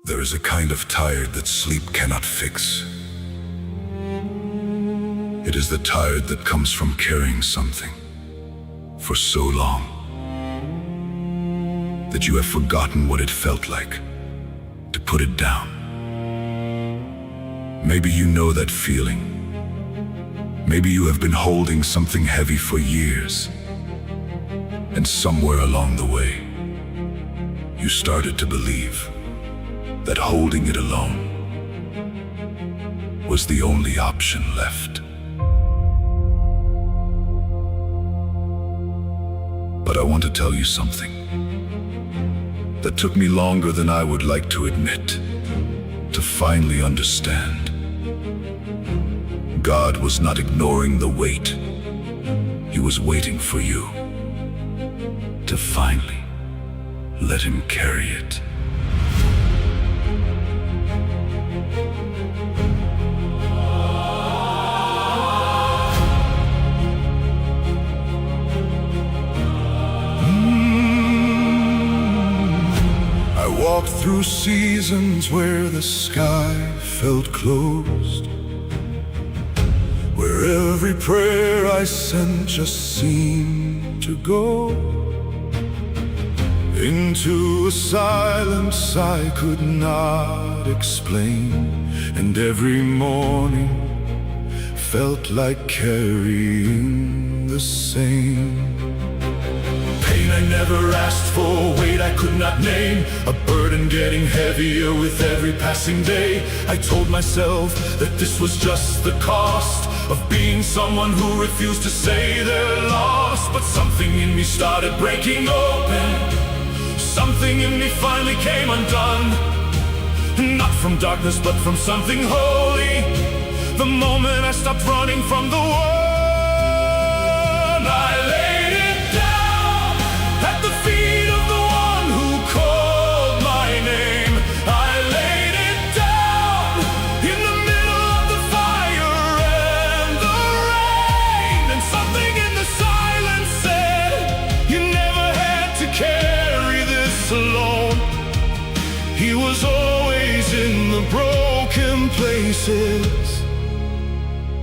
There is a kind of tired that sleep cannot fix. It is the tired that comes from carrying something for so long that you have forgotten what it felt like to put it down. Maybe you know that feeling. Maybe you have been holding something heavy for years, and somewhere along the way, you started to believe that holding it alone was the only option left. But I want to tell you something that took me longer than I would like to admit to finally understand. God was not ignoring the weight. He was waiting for you to finally let him carry it. I walked through seasons where the sky felt closed, where every prayer I sent just seemed to go into a silence I could not explain, and every morning felt like carrying the same pain I never asked for, weight I could not name, a burden getting heavier with every passing day. I told myself that this was just the cost of being someone who refused to say they're lost. But something in me started breaking open. Something in me finally came undone. Not from darkness, but from something holy. The moment I stopped running from the one, I laid it down at the feet of the one who called my name. I laid it down in the middle of the fire and the rain. And something in the silence said, you never had to carry this alone. He was always in the broken places,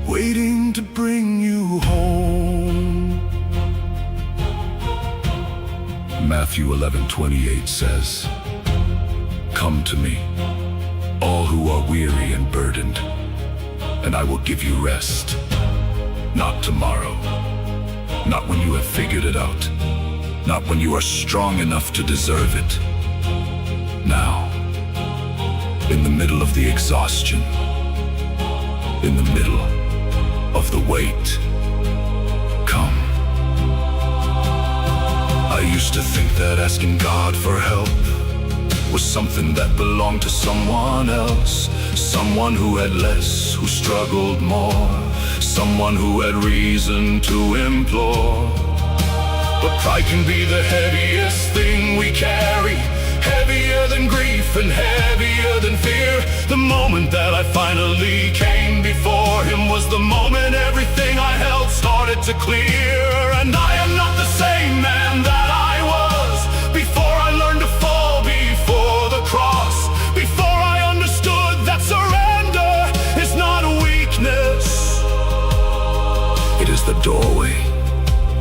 waiting to bring you home. Matthew 11:28 says, come to me, all who are weary and burdened, and I will give you rest. Not tomorrow, not when you have figured it out, not when you are strong enough to deserve it. Now, in the middle of the exhaustion, in the middle of the weight, come. I used to think that asking God for help was something that belonged to someone else, someone who had less, who struggled more, someone who had reason to implore. But pride can be the heaviest thing we carry, heavier than grief and heavier than fear. The moment that I finally came before him was the moment everything I held started to clear. And I am not the same man that I was before I learned to fall before the cross, before I understood that surrender is not a weakness. It is the doorway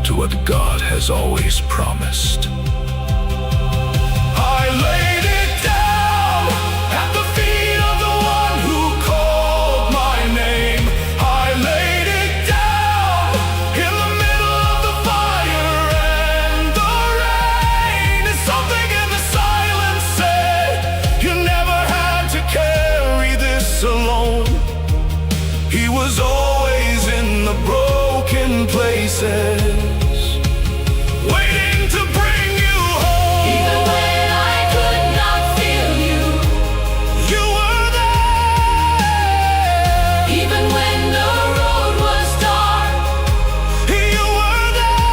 to what God has always promised. I laid it down at the feet of the one who called my name. I laid it down in the middle of the fire and the rain. And something in the silence said, you never had to carry this alone. He was always in the broken places, waiting to bring you home. Even when I could not feel you, You were there. even when the road was dark, You were there.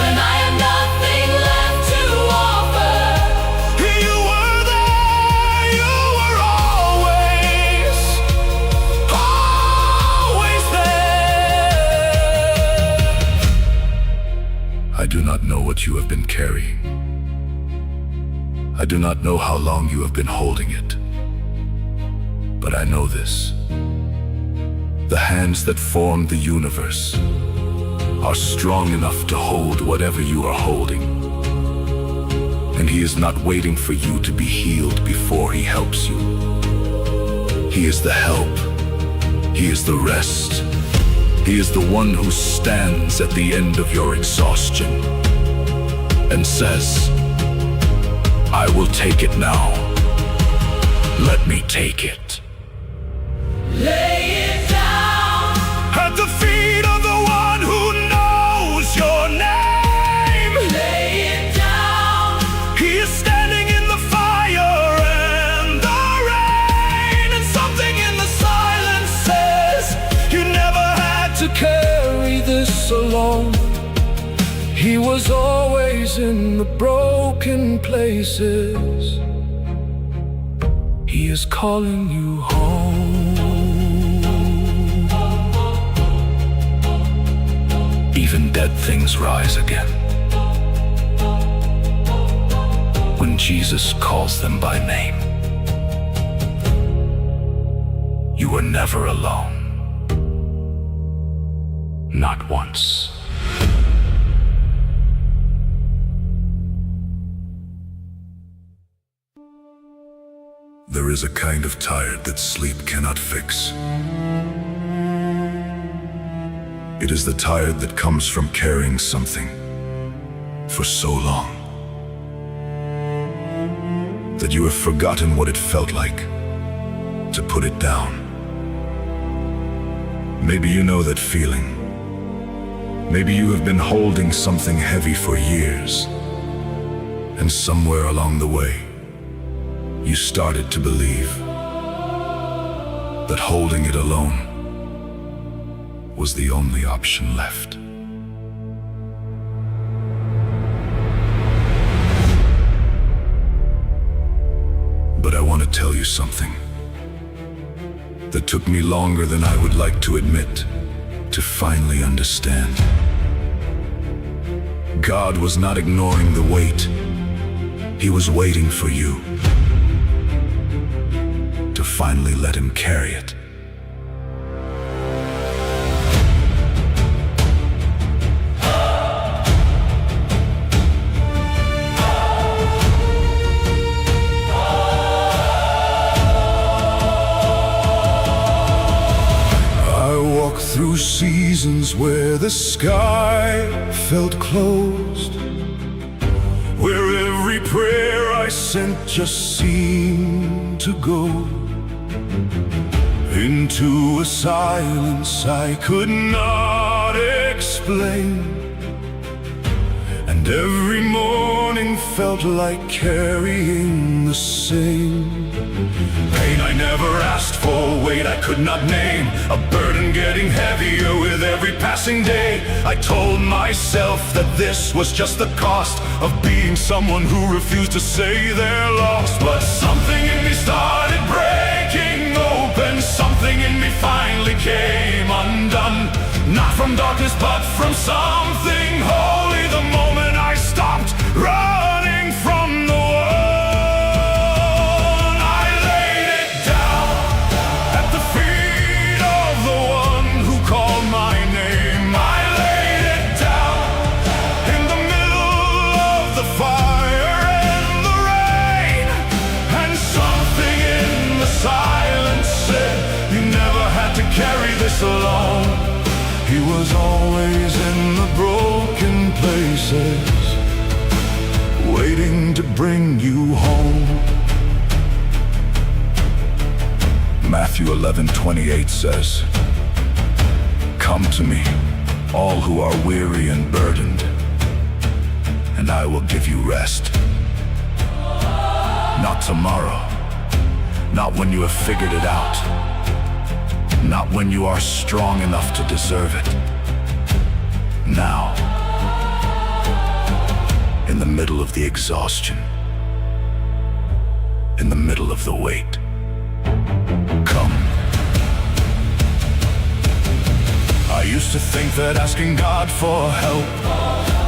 when I had nothing left to offer, You were there. You were always there. I do not know what you have been carrying, I do not know how long you have been holding it, but I know this. The hands that formed the universe are strong enough to hold whatever you are holding. And He is not waiting for you to be healed before He helps you. He is the help. He is the rest. He is the one who stands at the end of your exhaustion and says, I will take it now. Let me take it. Lay it down At the feet of the one who knows your name. Lay it down He is standing in the fire and the rain, and something in the silence says, you never had to carry this alone. He was always in the broken places. He is calling you home. Even dead things rise again when Jesus calls them by name. You are never alone. Not once. There is a kind of tired that sleep cannot fix. It is the tired that comes from carrying something for so long that you have forgotten what it felt like to put it down. Maybe you know that feeling. Maybe you have been holding something heavy for years, and somewhere along the way, you started to believe that holding it alone was the only option left. But I want to tell you something that took me longer than I would like to admit to finally understand. God was not ignoring the weight. He was waiting for you to finally let Him carry it. I walked through seasons where the sky felt closed, where every prayer I sent just seemed to go into a silence I could not explain. And every morning felt like carrying the same pain I never asked for, weight I could not name, a burden getting heavier with every passing day. I told myself that this was just the cost of being someone who refused to say they're lost. But something in me started breaking open, something in me finally came undone. Not from darkness but from something holy, the moment I stopped running from the one. I laid it down at the feet of the one who called my name. I laid it down in the middle of the fire and the rain, and something in the silence said, you never had to carry this alone. He was always in the broken places, waiting to bring you home. Matthew 11:28 says, come to me, all who are weary and burdened, and I will give you rest. Not tomorrow, not when you have figured it out, not when you are strong enough to deserve it. Now, in the middle of the exhaustion, in the middle of the weight, come. I used to think that asking God for help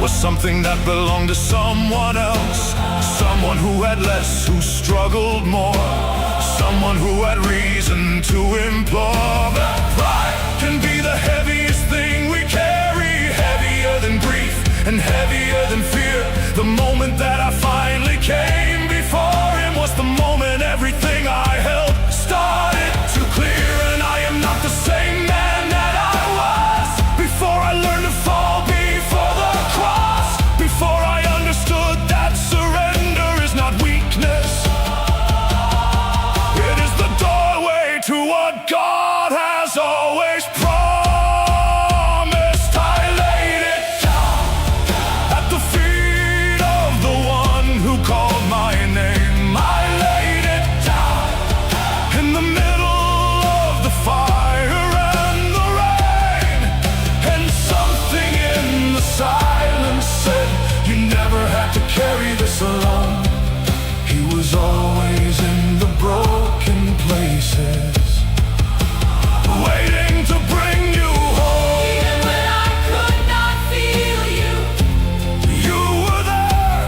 was something that belonged to someone else. Someone who had less, who struggled more, someone who had reason to implore. But pride can be the heaviest thing we carry, heavier than grief and heavier than fear. The moment that I finally came before him was the moment everything I held started to clear. And I am not the same man that I was before I learned to fall before the cross, before I understood that surrender is not weakness. It is the doorway to what God has always promised. I laid it down at the feet of the one who called my name. I laid it down in the middle of the fire and the rain, and something in the silence said, you never had to carry this alone. He was always in the broken places, waiting to bring you home. Even when I could not feel you, You were there.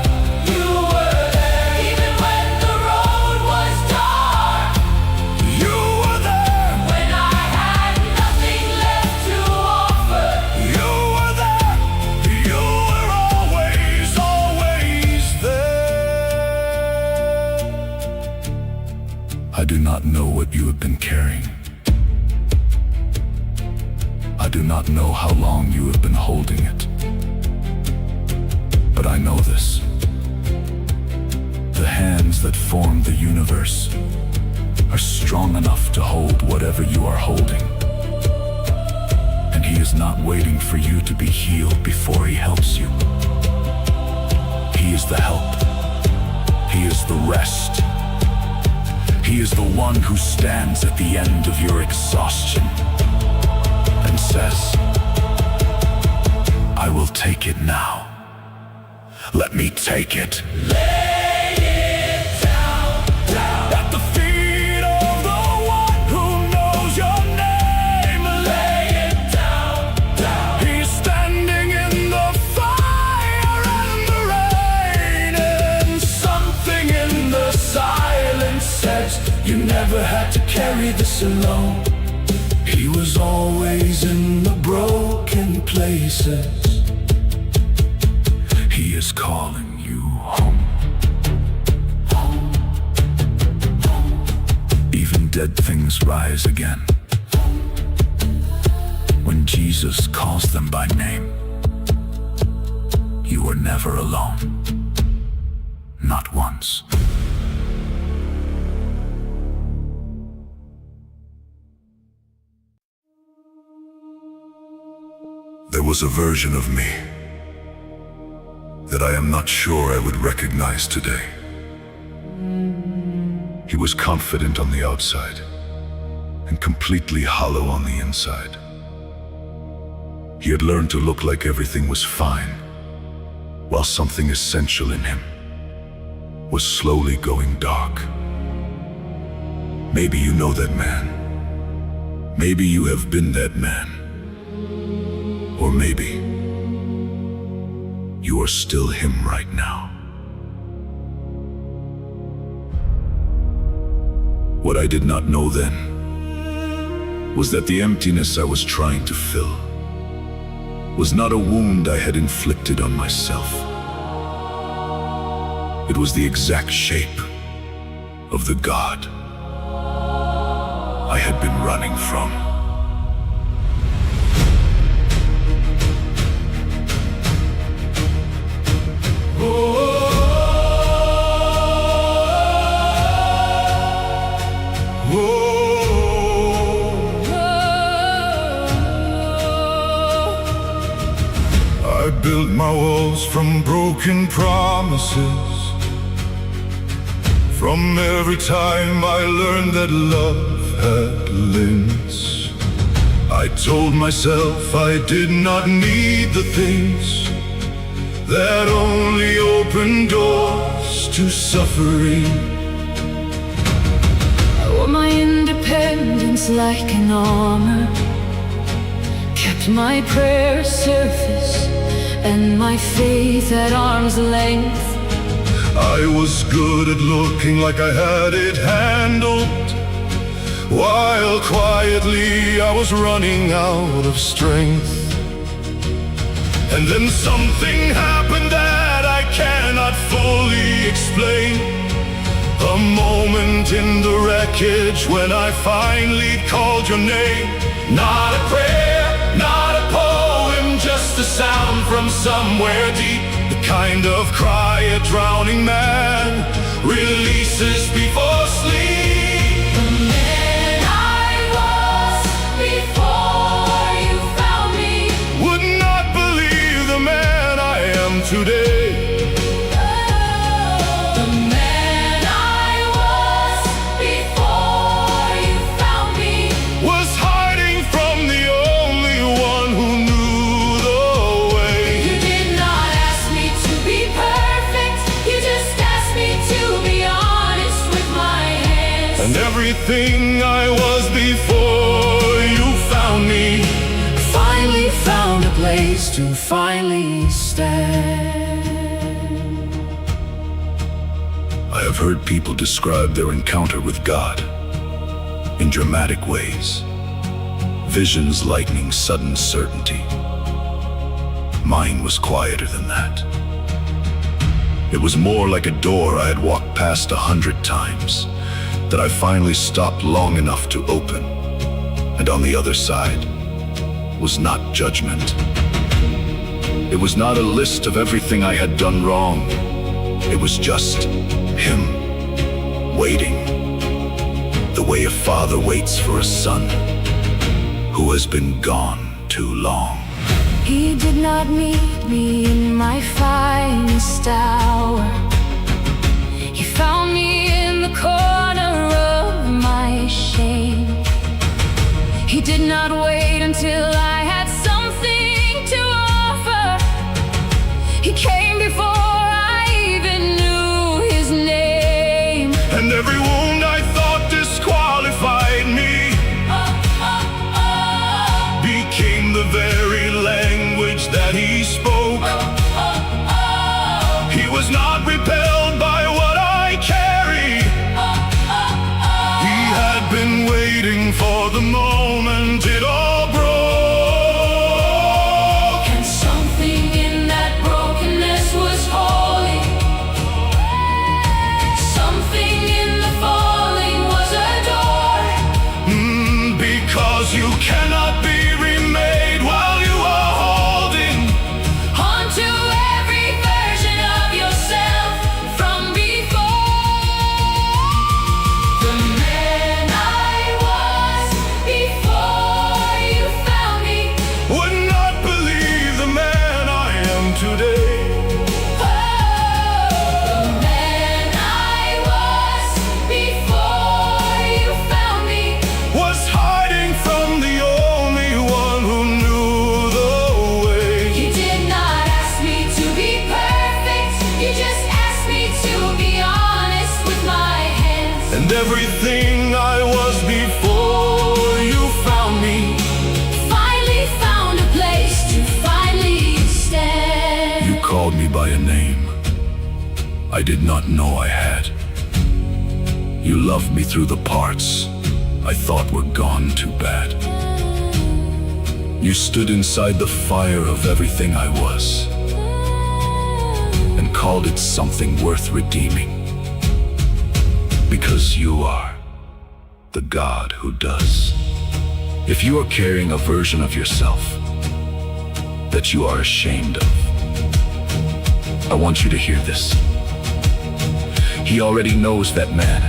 you were there. Even when the road was dark, You were there. when I had nothing left to offer, You were there. You were always, always there. I do not know what you have been carrying. I do not know how long you have been holding it. But I know this. The hands that form the universe are strong enough to hold whatever you are holding. And he is not waiting for you to be healed before he helps you. He is the help. He is the rest. He is the one who stands at the end of your exhaustion and says, I will take it now. Let me take it. lay it down, down. At the feet of the one who knows your name. Lay it down, down. He's standing in the fire and the rain, and something in the silence says, you never had to carry this alone. He was always in the broken places. He is calling you home. Even dead things rise again when Jesus calls them by name. You are never alone. Not once. There was a version of me that I am not sure I would recognize today. He was confident on the outside and completely hollow on the inside. He had learned to look like everything was fine, while something essential in him was slowly going dark. Maybe you know that man. Maybe you have been that man. Or maybe you are still him right now. What I did not know then was that the emptiness I was trying to fill was not a wound I had inflicted on myself. It was the exact shape of the God I had been running from. I built my walls from broken promises. From every time I learned that love had limits. I told myself I did not need the things that only open doors to suffering. I wore my independence like an armor, kept my prayer surface and my faith at arm's length. I was good at looking like I had it handled, while quietly I was running out of strength. And then something happened that I cannot fully explain. A moment in the wreckage when I finally called your name. Not a prayer, not a poem, just a sound from somewhere deep. The kind of cry a drowning man releases before sleep. The man I was before you found me. Would not believe the man I am today. The man I was before you found me. Was hiding from the only one who knew the way. You did not ask me to be perfect. You just asked me to be honest with my hands. And everything I was before you found me. Finally found a place to finally stand. I have heard people describe their encounter with God in dramatic ways. Visions lightning sudden certainty. Mine was quieter than that. It was more like a door I had walked past 100 times, that I finally stopped long enough to open. And on the other side was not judgment. It was not a list of everything I had done wrong. It was just him, waiting, the way a father waits for a son who has been gone too long. He did not meet me in my finest hour. He found me in the corner of my shame. He did not wait until I had something to offer. He came before I even knew his name. And every wound I thought disqualified me became the very language that he spoke. He was not repelled by what I carry. He had been waiting for the moment it all broke. And something in that brokenness was holy. Something in the falling was adored. Because you cannot be remade while you are holding Onto every version of yourself from before. The man I was before you found me. would not believe the man I am today. The man I was before you found me. Was hiding from the only one who knew the way. You did not ask me to be perfect. You just asked me to be honest with my hands. And everything I was before you found me. Finally found a place to finally stand. You called me by a name I did not know I had. You loved me through the parts I thought were gone too bad. You stood inside the fire of everything I was and called it something worth redeeming. Because you are the God who does. If you are carrying a version of yourself that you are ashamed of, I want you to hear this. He already knows that man.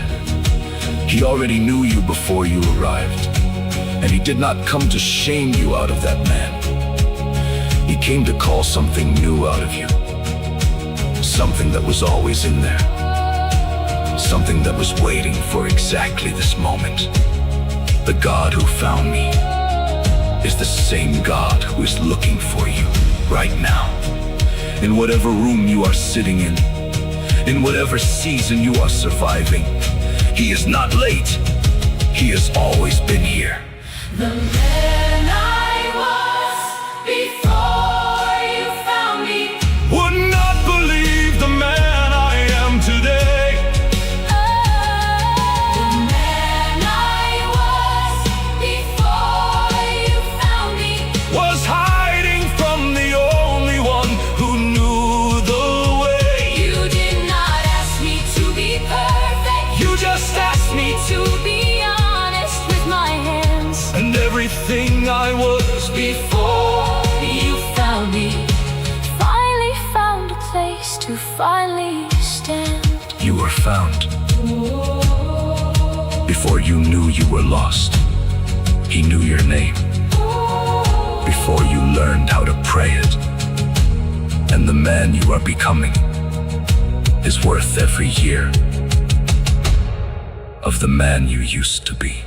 He already knew you before you arrived. And he did not come to shame you out of that man. He came to call something new out of you. Something that was always in there. Something that was waiting for exactly this moment. The God who found me is the same God who is looking for you right now. In whatever room you are sitting in whatever season you are surviving, he is not late. He has always been here. The man I was finally stand. You were found. Before you knew you were lost, he knew your name. Before you learned how to pray it. And the man you are becoming is worth every year of the man you used to be.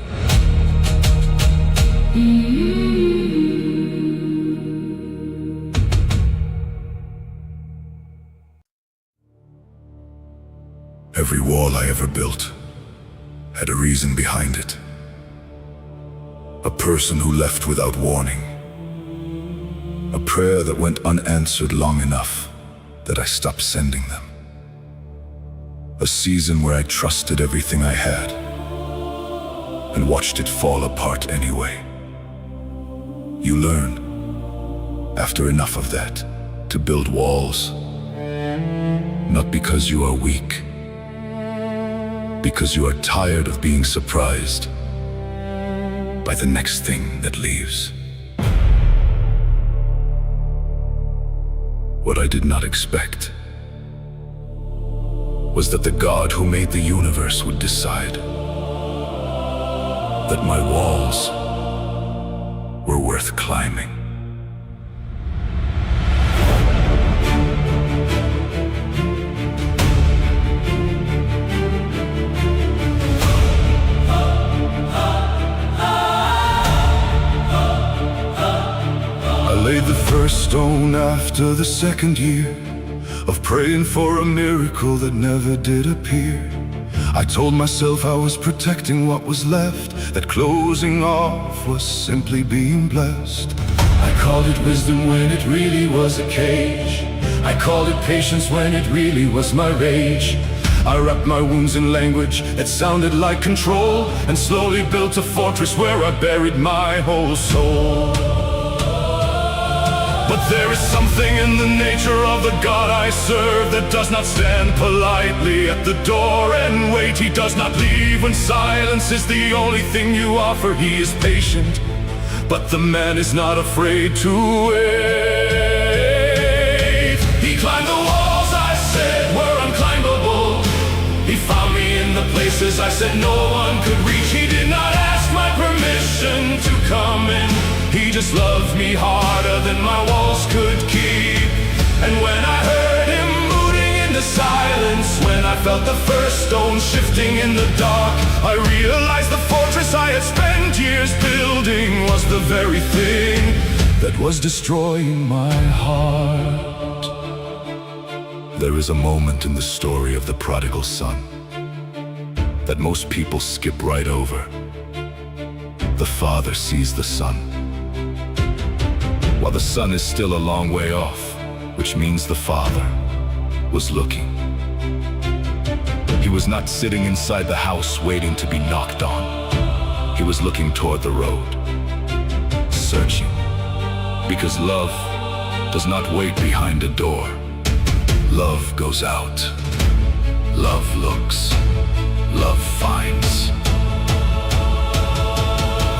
Every wall I ever built had a reason behind it. A person who left without warning. A prayer that went unanswered long enough that I stopped sending them. A season where I trusted everything I had and watched it fall apart anyway. You learn, after enough of that, to build walls. Not because you are weak, because you are tired of being surprised by the next thing that leaves. What I did not expect was that the God who made the universe would decide that my walls were worth climbing. I laid the first stone after the second year of praying for a miracle that never did appear. I told myself I was protecting what was left, that closing off was simply being blessed. I called it wisdom when it really was a cage. I called it patience when it really was my rage. I wrapped my wounds in language that sounded like control, and slowly built a fortress where I buried my whole soul. But there is something in the nature of the God I serve that does not stand politely at the door and wait. He does not leave when silence is the only thing you offer. He is patient, but the man is not afraid to wait. He climbed the walls I said were unclimbable. He found me in the places I said no one could reach. He did not ask my permission to come in. He just loved me harder than my walls could keep. And when I heard him moving in the silence, when I felt the first stone shifting in the dark, I realized the fortress I had spent years building was the very thing that was destroying my heart. There is a moment in the story of the prodigal son that most people skip right over. The father sees the son, while the son is still a long way off, which means the father was looking. He was not sitting inside the house waiting to be knocked on. He was looking toward the road, searching, because love does not wait behind a door. Love goes out, love looks, love finds.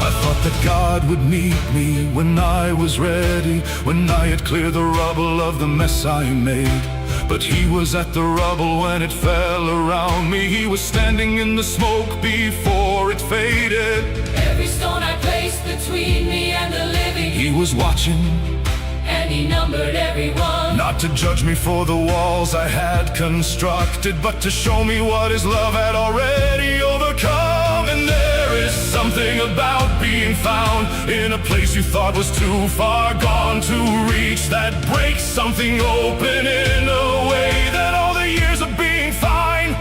I thought that God would meet me when I was ready, when I had cleared the rubble of the mess I made. But he was at the rubble when it fell around me. He was standing in the smoke before it faded. Every stone I placed between me and the living, He was watching, and he numbered everyone. not to judge me for the walls I had constructed, but to show me what his love had already overcome. And there is something about being found in a place you thought was too far gone to reach, that breaks something open in a way that all the years of being fine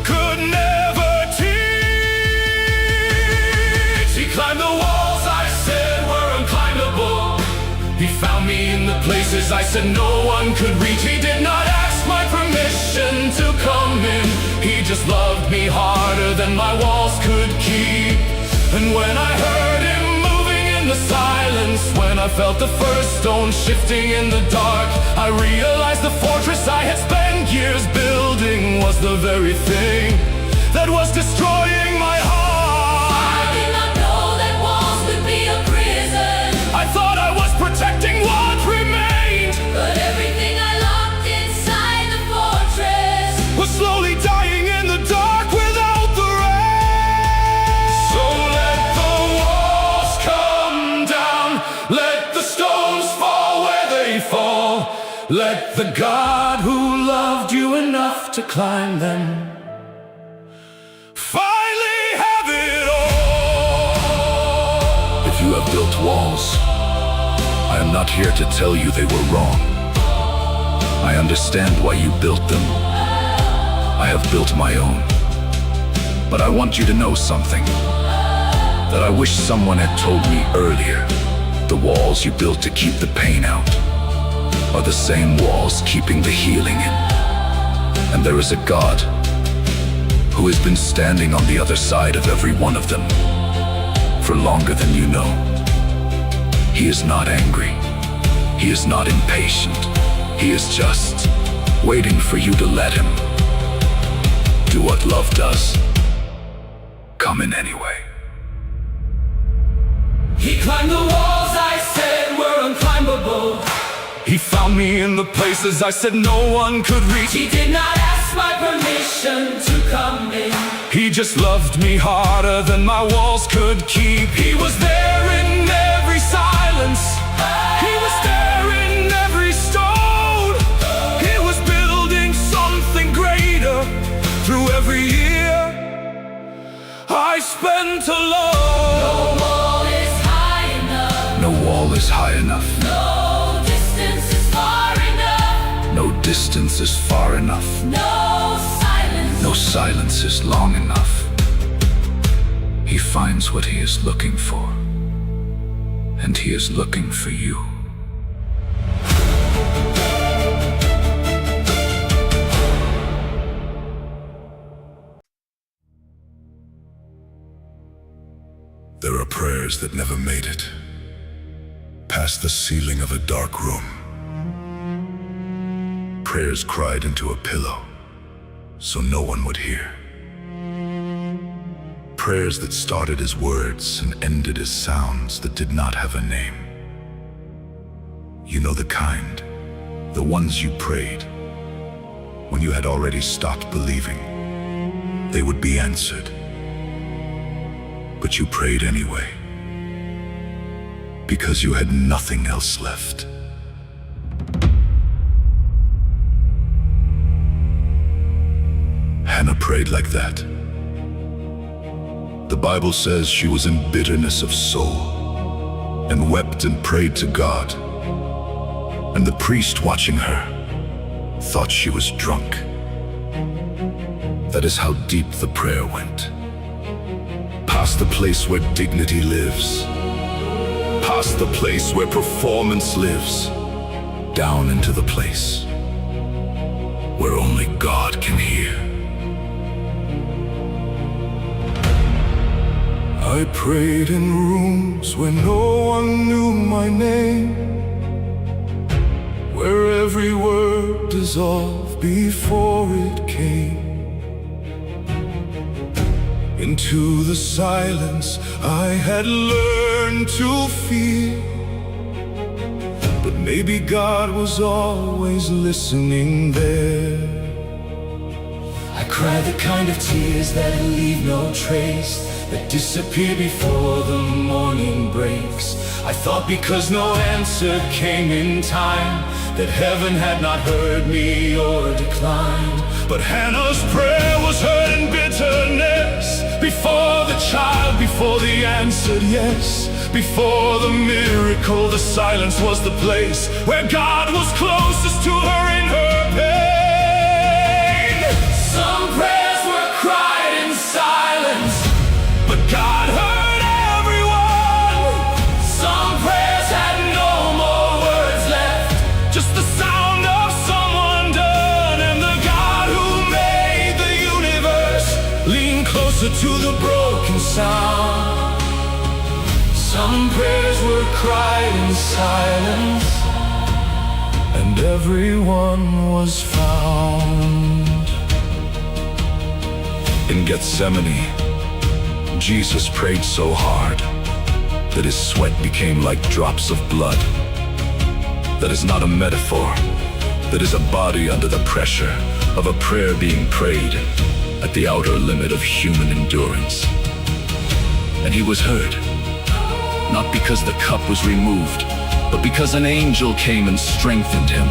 could never teach. He climbed the walls I said were unclimbable. He found me in the places I said no one could reach. He did not ask my permission to come in. He just loved me harder than my walls could keep. And when I heard him moving in the silence, when I felt the first stone shifting in the dark, I realized the fortress I had spent years building was the very thing that was destroying my heart. I did not know that walls could be a prison. I thought I protecting what remained, but everything I locked inside the fortress The God who loved you enough to climb them finally have it all. If you have built walls, I am not here to tell you they were wrong. I understand why you built them. I have built my own. But I want you to know something that I wish someone had told me earlier. The walls you built to keep the pain out are the same walls keeping the healing in. And there is a God who has been standing on the other side of every one of them for longer than you know. He is not angry. He is not impatient. He is just waiting for you to let him do what love does. Come in anyway. He climbed the walls I said were unclimbable. He found me in the places I said no one could reach. He did not ask my permission to come in. He just loved me harder than my walls could keep. He was there in every silence. He was there in every stone. He was building something greater through every year I spent alone. No wall is high enough. No wall is high enough. No distance is far enough. No distance is far enough. No silence is long enough. He finds what he is looking for, and he is looking for you. There are prayers that never made it past the ceiling of a dark room. Prayers cried into a pillow so no one would hear. Prayers that started as words and ended as sounds that did not have a name. You know the kind, the ones you prayed when you had already stopped believing they would be answered. But you prayed anyway, because you had nothing else left. Hannah prayed like that. The Bible says she was in bitterness of soul and wept and prayed to God. And the priest watching her thought she was drunk. That is how deep the prayer went. Past the place where dignity lives, past the place where performance lives, down into the place where only God can hear. I prayed in rooms where no one knew my name, where every word dissolved before it came. Into the silence I had learned to feel, but maybe God was always listening there. I cried the kind of tears that leave no trace, that disappear before the morning breaks. I thought because no answer came in time, that heaven had not heard me or declined. But Hannah's prayer was heard in bitterness, before the child, before the answered yes, before the miracle. The silence was the place where God was closest to her in her pain. Some prayers were cried in silence, but God heard everyone. some prayers had no more words left, Just the sound of someone done, and the God who made the universe leaned closer to the broken sound. Some prayers were cried in silence, and everyone was found. In Gethsemane, Jesus prayed so hard that his sweat became like drops of blood. That is not a metaphor. That is a body under the pressure of a prayer being prayed at the outer limit of human endurance. And he was heard, not because the cup was removed, but because an angel came and strengthened him.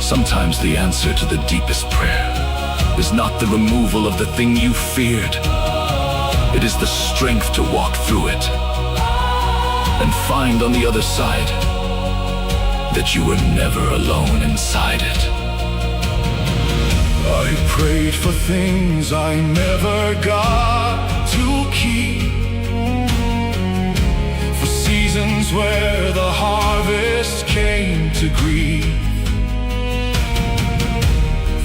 Sometimes the answer to the deepest prayer is not the removal of the thing you feared. It is the strength to walk through it and find on the other side that you were never alone inside it. I prayed for things I never got to keep, for seasons where the harvest came to grieve,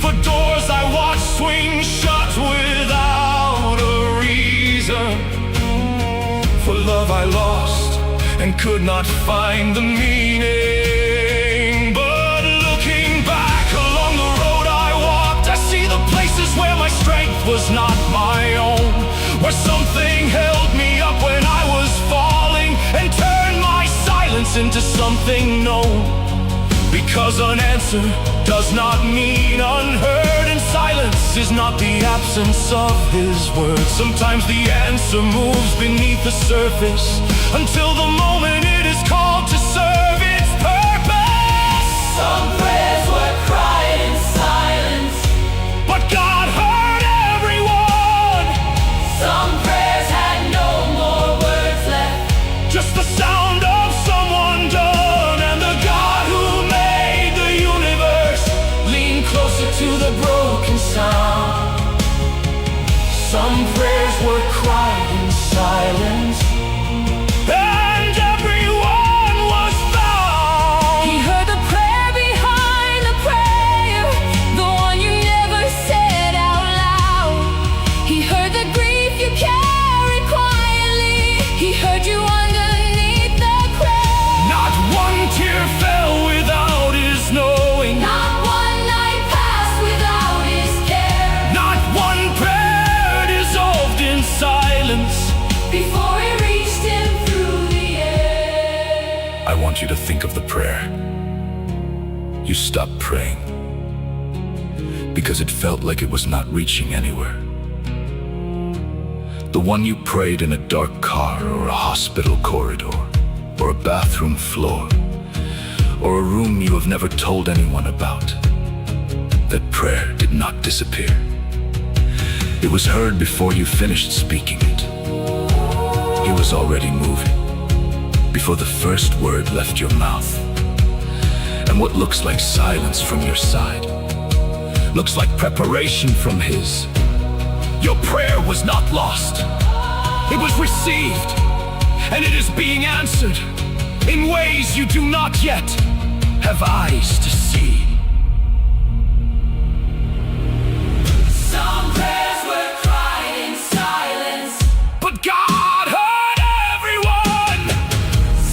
for doors I watched swing shut without a reason, for love I lost and could not find the meaning. But looking back along the road I walked, I see the places where my strength was not my own, where something held me up when I was falling and turned my silence into something known. Because an answer does not mean unheard, and silence is not the absence of his words. Sometimes the answer moves beneath the surface until the moment it is called to serve its purpose. Some prayers were cried in silence, but God heard everyone. some prayers had no more words left, Just the sound of someone done, and the God who made the universe lean closer to the broken sound. Some prayers were cried in silence, and everyone was found. He heard the prayer behind the prayer, the one you never said out loud. He heard the grief you carried quietly. He heard you underneath the crowd. Not one tear fell without his knowing. Not one night passed without his care, Not one prayer dissolved in silence. before it reached him through the air. I want you to think of the prayer you stopped praying because it felt like it was not reaching anywhere. The one you prayed in a dark car or a hospital corridor or a bathroom floor or a room you have never told anyone about. That prayer did not disappear. It was heard before you finished speaking it. He was already moving before the first word left your mouth. And what looks like silence from your side looks like preparation from his. Your prayer was not lost. It was received, and it is being answered in ways you do not yet have eyes to see. Some prayers were cried in silence, But God heard everyone.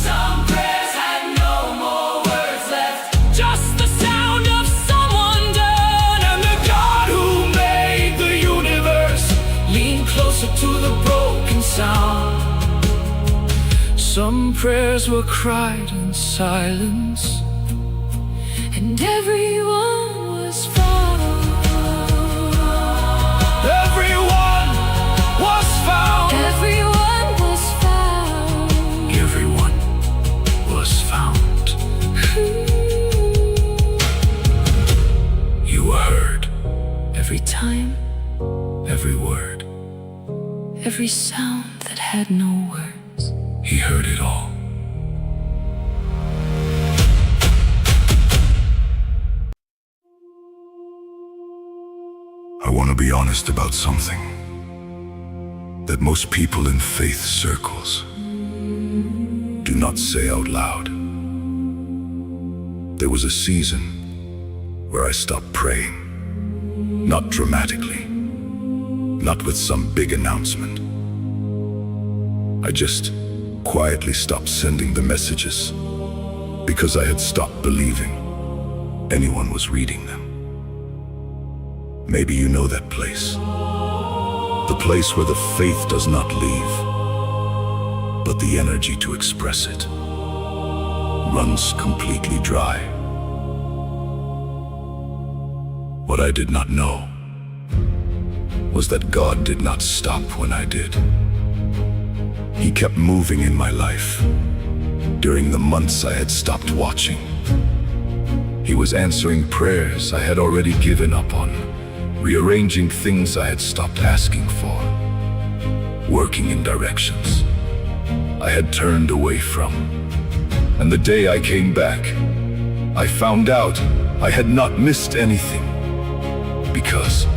some prayers had no more words left, Just the sound of someone done, and the God who made the universe lean closer to the broken sound. Some prayers were cried in silence, And everyone was found. everyone was found. Everyone was found. Everyone was found. You were heard. Every time, Every word. every sound that had no words. He heard it all. I want to be honest about something that most people in faith circles do not say out loud. There was a season where I stopped praying, not dramatically, not with some big announcement. I just quietly stopped sending the messages because I had stopped believing anyone was reading them. Maybe you know that place. The place where the faith does not leave, but the energy to express it runs completely dry. What I did not know was that God did not stop when I did. He kept moving in my life during the months I had stopped watching. He He was answering prayers I had already given up on, rearranging things I had stopped asking for, working in directions I had turned away from. And the day I came back, I found out I had not missed anything, because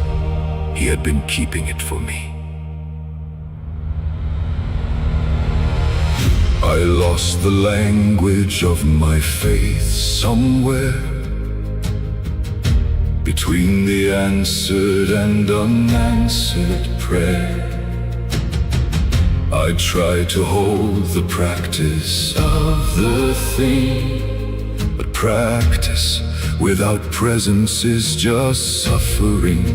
he had been keeping it for me. I lost the language of my faith somewhere between the answered and unanswered prayer. I tried to hold the practice of the thing, but practice without presence is just suffering.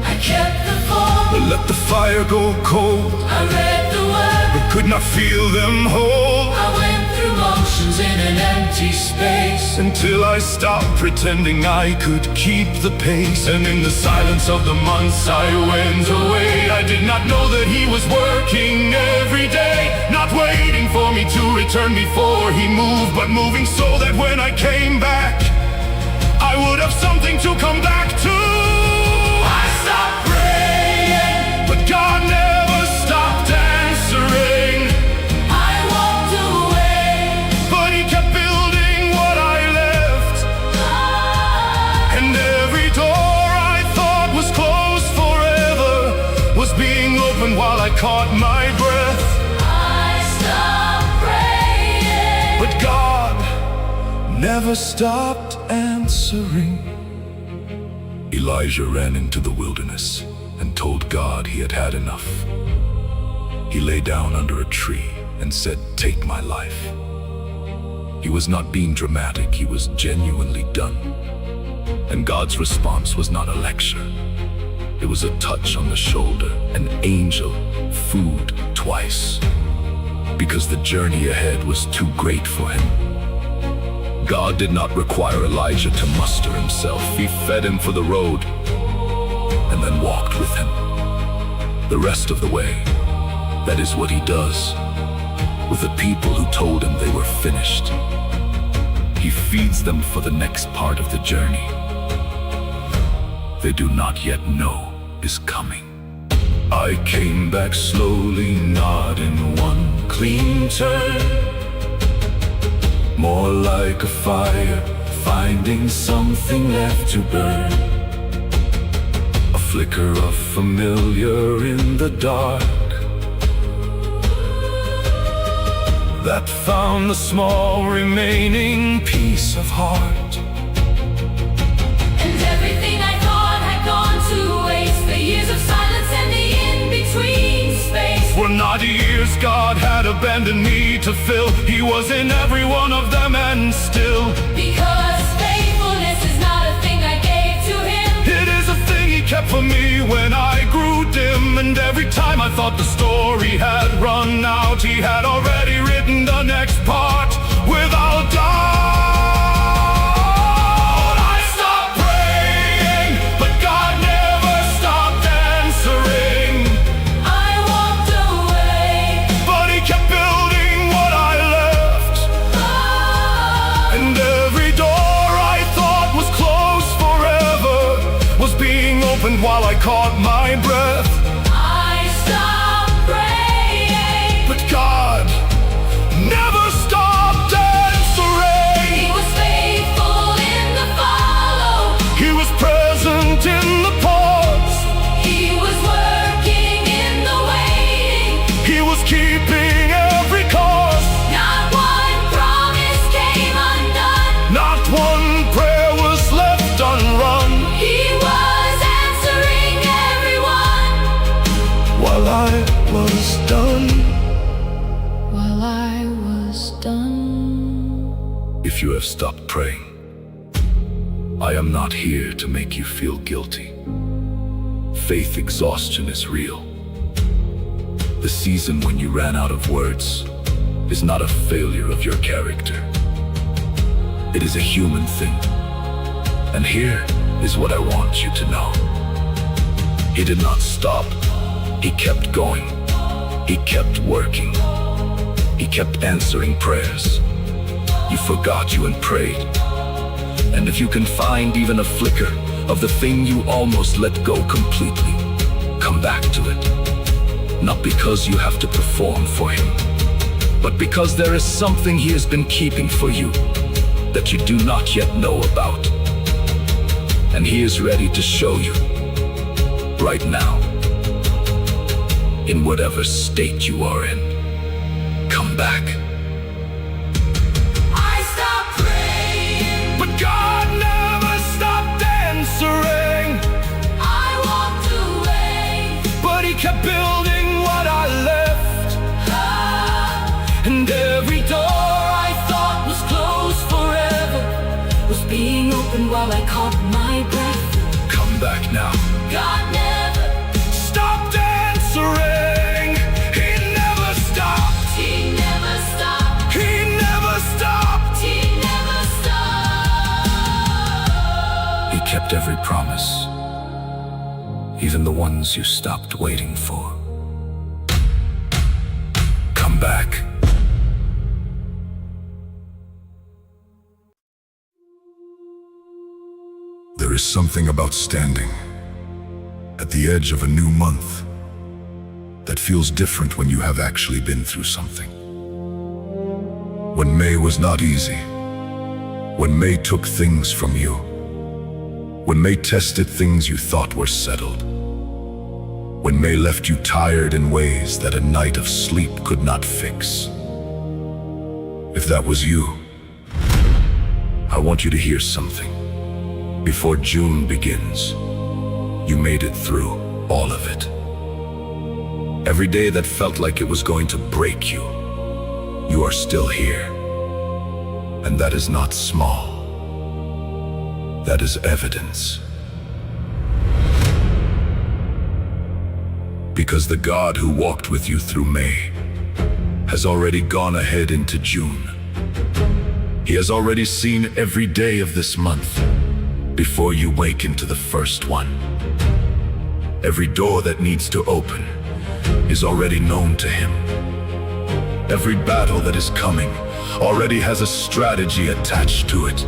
I kept the form, I let the fire go cold, I read the word, but could not feel them whole. I went through motions in an empty space, Until I stopped pretending I could keep the pace. And in the silence of the months I went away, I did not know that he was working every day, not waiting for me to return before he moved, but moving so that when I came back, I would have something to come back to. I stopped praying, But God never stopped answering. I walked away, But he kept building what I left. And every door I thought was closed forever was being opened while I caught my breath. I stopped praying, But God never stopped answering. Elijah ran into the wilderness and told God he had had enough. He lay down under a tree and said, "Take my life." He was not being dramatic, he was genuinely done. And God's response was not a lecture. It was a touch on the shoulder, an angel, food twice, because the journey ahead was too great for him. God did not require Elijah to muster himself. He fed him for the road and then walked with him the rest of the way. That is what he does with the people who told him they were finished. He feeds them for the next part of the journey they do not yet know is coming. I came back slowly, not in one clean turn, more like a fire, finding something left to burn. A flicker of familiar in the dark that found the small remaining piece of heart. and everything I thought had gone to waste. The years of silence and the in-between space Were not years God had abandoned me to fill. He was in every one of them and still. because faithfulness is not a thing I gave to him. It is a thing he kept for me when I grew dim. And every time I thought the story had run out, he had already written the next part without doubt. I stopped praying, but God never stopped answering. I walked away, But he kept building what I left. And every door I thought was closed forever was being opened while I caught my breath. I stopped praying. But God never stopped answering. He was faithful in the follow, He was present in the pause. he was working in the waiting. He was keeping every cause. Not one promise came undone. Not one prayer was left unrun. He was answering everyone. While I was done. While I was done. If you have stopped praying, I am not here to make you feel guilty. Faith exhaustion is real. The season when you ran out of words is not a failure of your character. It is a human thing. And here is what I want you to know. He did not stop. He kept going. He kept working. He kept answering prayers. You forgot you and prayed. And if you can find even a flicker of the thing you almost let go completely, come back to it. Not because you have to perform for him, but because there is something he has been keeping for you that you do not yet know about. And he is ready to show you right now. In whatever state you are in, come back. I stopped praying, But God never stopped answering. I walked away. But he kept building what I left. And every door I thought was closed forever Was being opened while I caught my breath. Come back now. God never, stopped answering. He never stopped. he never stopped, He never stopped. he never stopped. He kept every promise, even the ones you stopped waiting for. Come back. There is something about standing at the edge of a new month that feels different when you have actually been through something. When May was not easy, when May took things from you, when May tested things you thought were settled, when May left you tired in ways that a night of sleep could not fix. If that was you, I want you to hear something. Before June begins, you made it through all of it. Every day that felt like it was going to break you, you are still here. And that is not small. That is evidence. Because the God who walked with you through May has already gone ahead into June. He has already seen every day of this month before you wake into the first one. Every door that needs to open is already known to him. Every battle that is coming already has a strategy attached to it.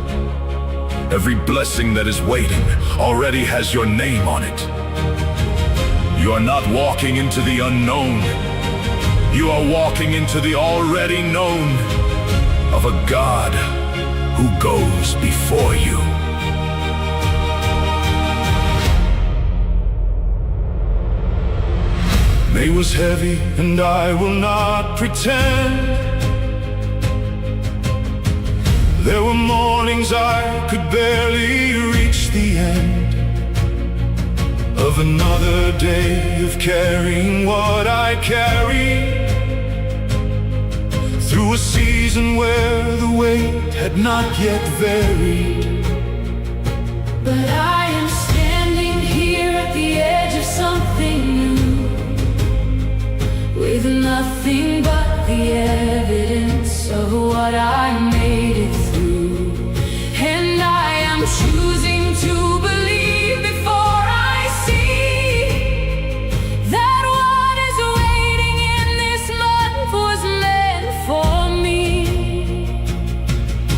Every blessing that is waiting already has your name on it. You are not walking into the unknown. You are walking into the already known of a God who goes before you. May was heavy, and I will not pretend. There were mornings I could barely reach the end of another day of carrying what I carry, through a season where the weight had not yet varied. But I am standing here at the edge of something new, with nothing but the evidence of what I made it through. And I am choosing to believe before I see that what is waiting in this month was meant for me.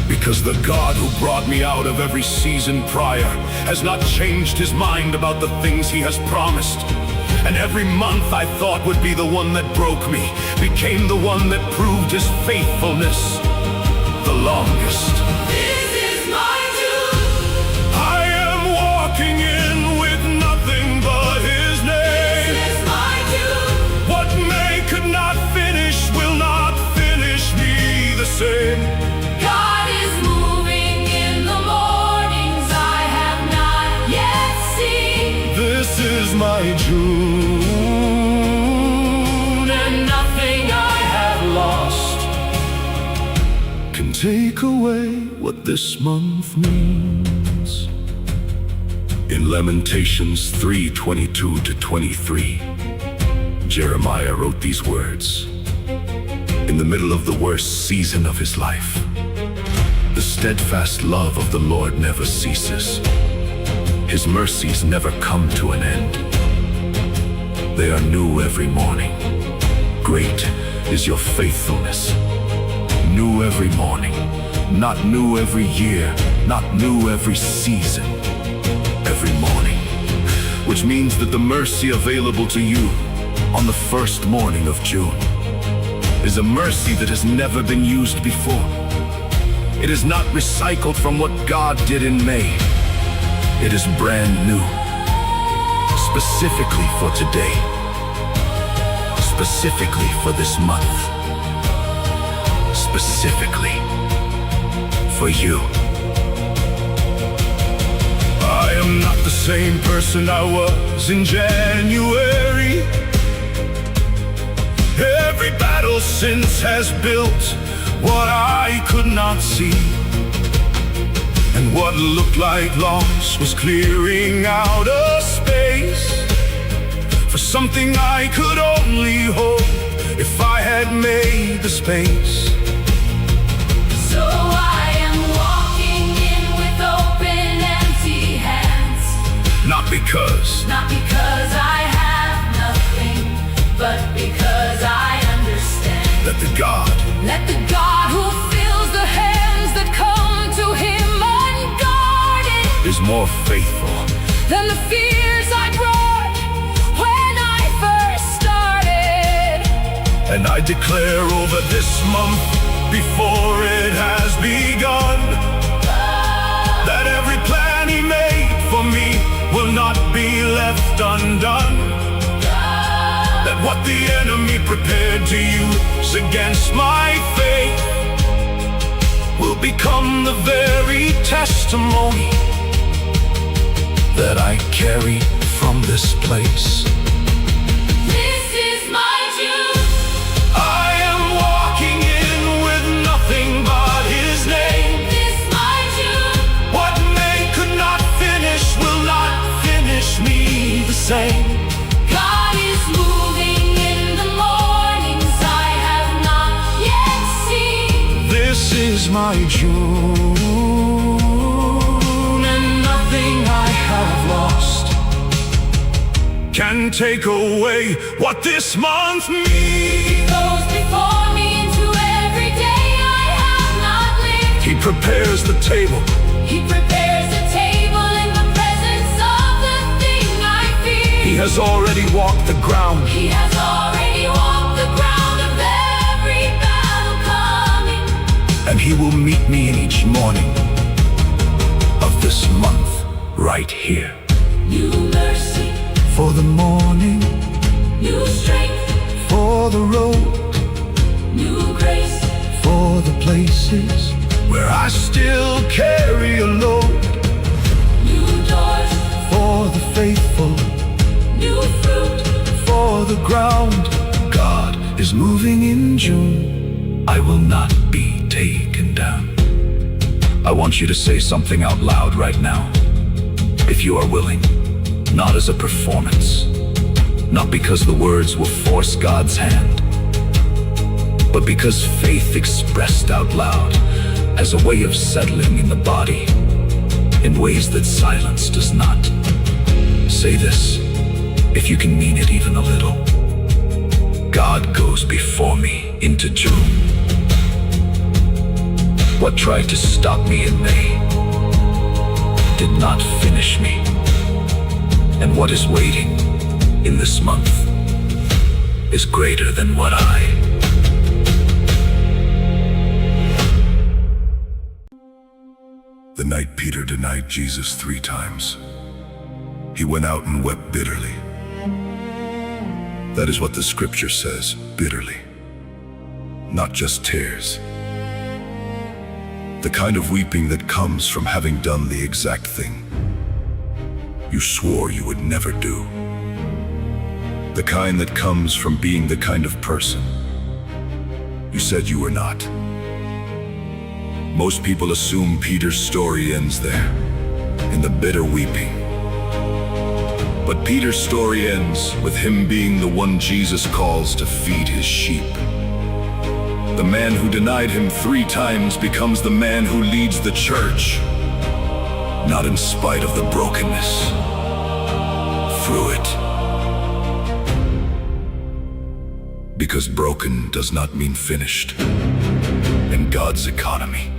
Because the God who brought me out of every season prior has not changed his mind about the things he has promised. And every month I thought would be the one that broke me became the one that proved his faithfulness the longest. This is my June. I am walking in with nothing but his name. This is my June. What May could not finish will not finish me the same. God is moving in the mornings I have not yet seen. This is my June, and nothing I have lost can take away what this month means. In Lamentations 3:22-23, Jeremiah wrote these words. In the middle of the worst season of his life, the steadfast love of the Lord never ceases. His mercies never come to an end. They are new every morning. Great is your faithfulness. New every morning, not new every year, not new every season, every morning. Which means that the mercy available to you on the first morning of June is a mercy that has never been used before. It is not recycled from what God did in May. It is brand new, specifically for today, specifically for this month, specifically for you. I am not the same person I was in January. Every battle since has built what I could not see, and what looked like loss was clearing out a space for something I could only hope if I had made the space. So I am walking in with open, empty hands. Not because I have nothing, but because I understand that the God who fills the hands that come to him unguarded is more faithful than the fears I brought when I first started. And I declare over this month, before it has begun, that every plan he made for me will not be left undone. That what the enemy prepared to use against my faith will become the very testimony that I carry from this place. This is my June. I am walking in with nothing but his name. This my June. What May could not finish will not finish me the same. God is moving in the mornings I have not yet seen. This is my June, and nothing I have lost can take away what this month means. He goes before me into every day I have not lived. He prepares the table. He prepares a table in the presence of the thing I fear. He has already walked the ground. He has already walked the ground of every battle coming. And he will meet me in each morning of this month right here. New mercy, For the morning, new strength, for the road, new grace, for the places where I still carry a load, new doors, for the faithful, new fruit. for the ground. God is moving in June. I will not be taken down. I want you to say something out loud right now, if you are willing. Not as a performance, not because the words will force God's hand, but because faith expressed out loud has a way of settling in the body in ways that silence does not. Say this, if you can mean it even a little. God goes before me into June. What tried to stop me in May did not finish me. And what is waiting in this month is greater than what The night Peter denied Jesus 3 times, he went out and wept bitterly. That is what the scripture says, bitterly. Not just tears. The kind of weeping that comes from having done the exact thing you swore you would never do. The kind that comes from being the kind of person you said you were not. Most people assume Peter's story ends there, in the bitter weeping. But Peter's story ends with him being the one Jesus calls to feed his sheep. The man who denied him 3 times becomes the man who leads the church. Not in spite of the brokenness, through it. Because broken does not mean finished in God's economy.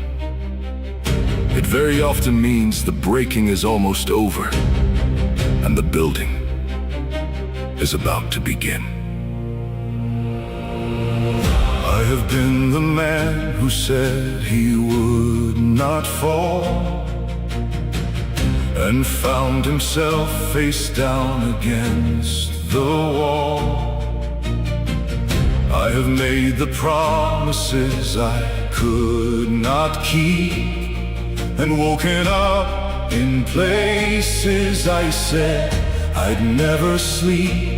It very often means the breaking is almost over and the building is about to begin. I have been the man who said he would not fall, and found himself face down against the wall. I have made the promises I could not keep, and woken up in places I said I'd never sleep.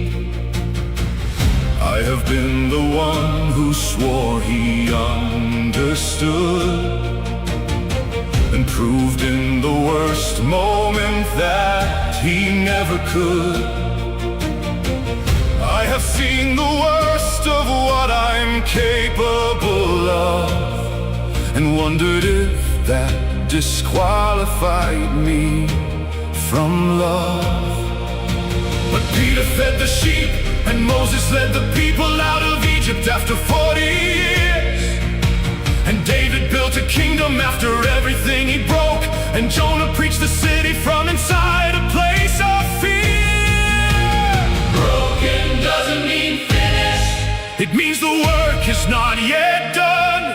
I have been the one who swore he understood, and proved in the worst moment that he never could. I have seen the worst of what I'm capable of, and wondered if that disqualified me from love. But Peter fed the sheep, and Moses led the people out of Egypt after 40 years. And David built a kingdom after everything he broke, and Jonah preached the city from inside a place of fear. Broken doesn't mean finished. It means the work is not yet done.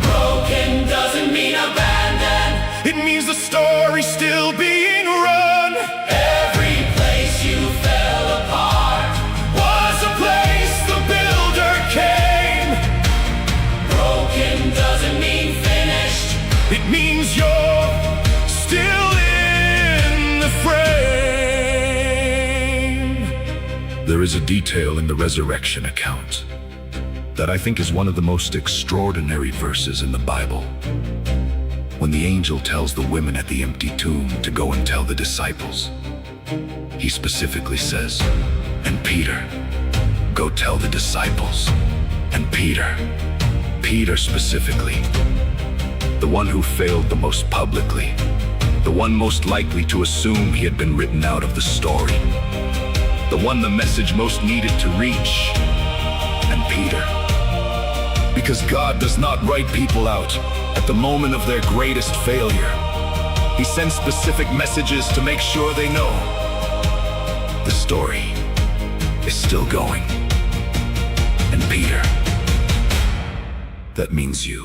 Broken doesn't mean abandoned. It means the story's still being run. Every place you fell apart Was a place the builder came. broken doesn't mean finished. It means you're still in the frame. There is a detail in the resurrection account that I think is one of the most extraordinary verses in the Bible. When the angel tells the women at the empty tomb to go and tell the disciples, he specifically says, "And Peter, go tell the disciples." And Peter specifically, the one who failed the most publicly, the one most likely to assume he had been written out of the story, the one the message most needed to reach. And Peter, because God does not write people out at the moment of their greatest failure. He sends specific messages to make sure they know the story is still going. And Peter, that means you.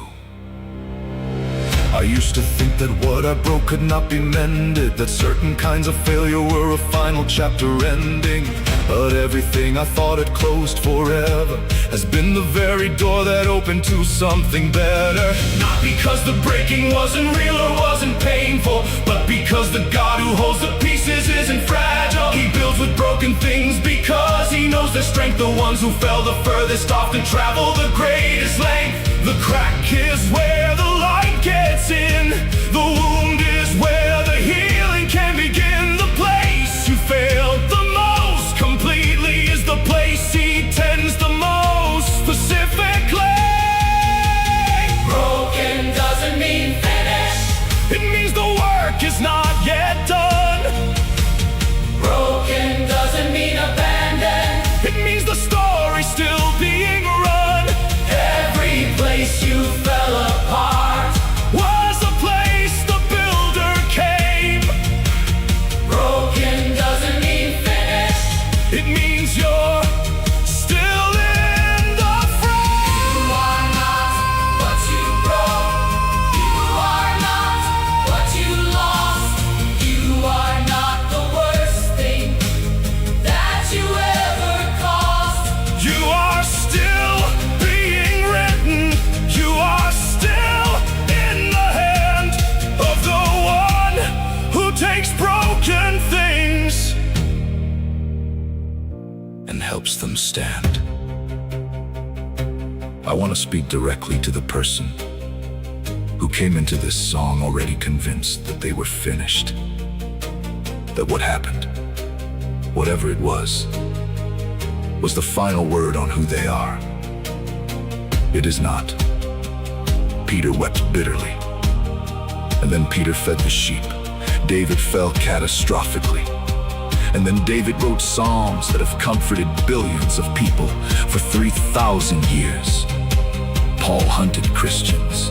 I used to think that what I broke could not be mended, that certain kinds of failure were a final chapter ending. But everything I thought had closed forever has been the very door that opened to something better. Not because the breaking wasn't real or wasn't painful, but because the God who holds the pieces isn't fragile. He builds with broken things because he knows their strength. The ones who fell the furthest often travel the greatest length. The crack is where the light gets in. The wound is where the healing can begin. The place you failed the most completely is the place he tends the most specifically. Broken doesn't mean finished. It means the work is not yet done. Broken doesn't mean abandoned. It means the story's still being run. Every place you fell apart Was a place the builder came. broken doesn't mean finished. It means you're still in the frame. You are not what you broke. You are not what you lost. You are not the worst thing that you ever caused. You are still being written. You are still in the hand of the one who takes broken things and helps them stand. I want to speak directly to the person who came into this song already convinced that they were finished. That what happened, whatever it was the final word on who they are. It is not. Peter wept bitterly. And then Peter fed the sheep. David fell catastrophically. And then David wrote psalms that have comforted billions of people for 3,000 years. Paul hunted Christians.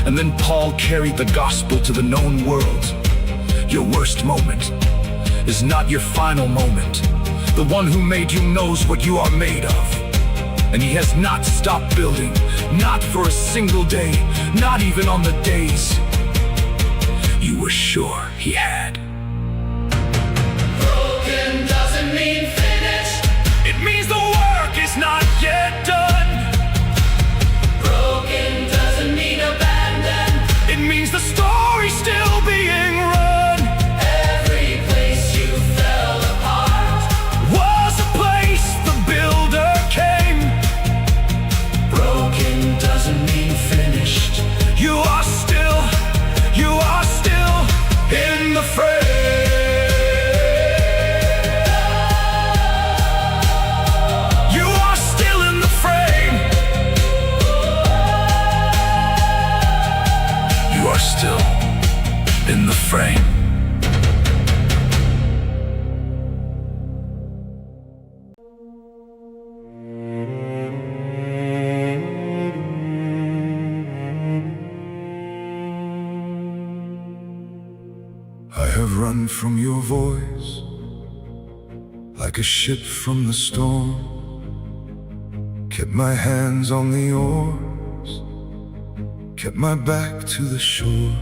And then Paul carried the gospel to the known world. Your worst moment is not your final moment. The one who made you knows what you are made of. And he has not stopped building, not for a single day, not even on the days you were sure he had. Broken doesn't mean finished. It means the work is not yet done. Broken doesn't mean abandoned. It means the story's still being run. Every place you fell apart Was a place the builder came. broken doesn't mean finished. You are still in the frame. You are still in the frame. You are still in the frame. I have run from your voice like a ship from the storm, kept my hands on the oars, kept my back to the shore.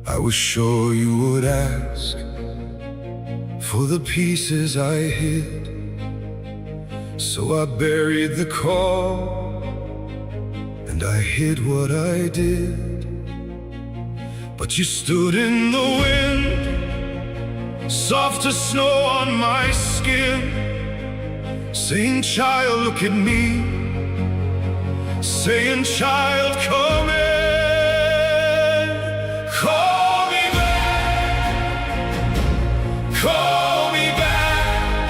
I was sure you would ask for the pieces I hid, so I buried the call and I hid what I did. But you stood in the wind, soft as snow on my skin, saying, child, look at me, saying, child, come in. Call me back, call me back.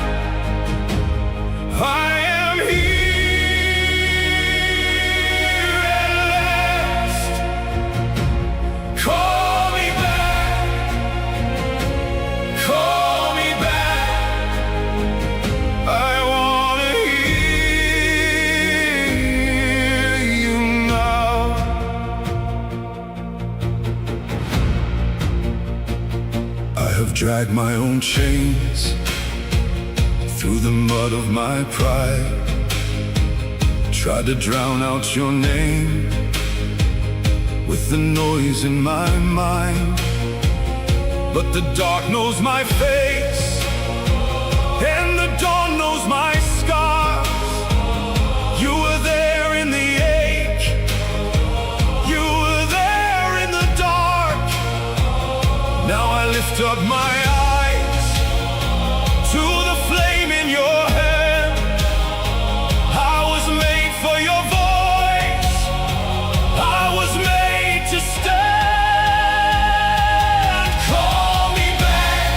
I am here at last. Call me back, call me back. I wanna hear you now. I have dragged my own chains through the mud of my pride, tried to drown out your name with the noise in my mind. But the dark knows my face, and the dawn knows my scars. You were there in the ache, you were there in the dark. Now I lift up my eyes to the flame in your hand. I was made for your voice, I was made to stand. Call me back,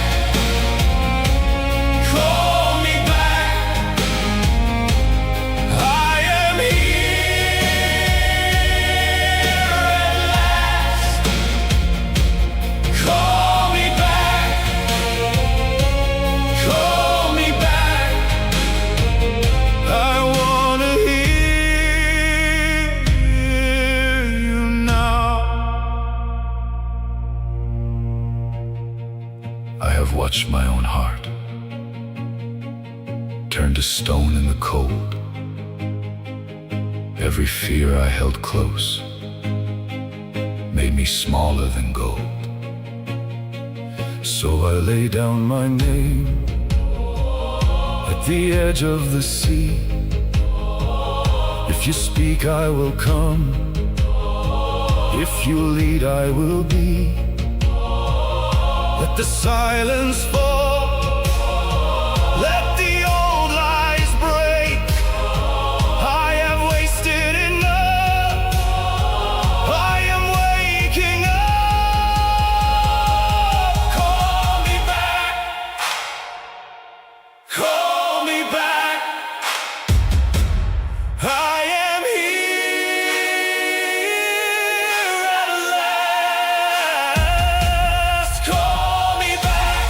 call me back. I am here at last. Call me back, call me back. I wanna hear you now. I have watched my own heart turn to stone in the cold. Every fear I held close made me smaller than gold. So I lay down my name at the edge of the sea. If you speak, I will come. If you lead, I will be. Let the silence fall, let the old lies break. I have wasted enough, I am waking up. Call me back, call me back. I am here at last. Call me back,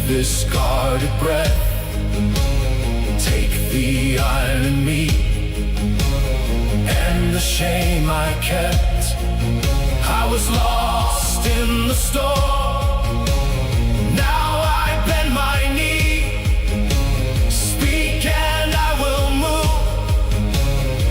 this guarded breath. Take the iron in me and the shame I kept. I was lost in the storm. Now I bend my knee. Speak and I will move.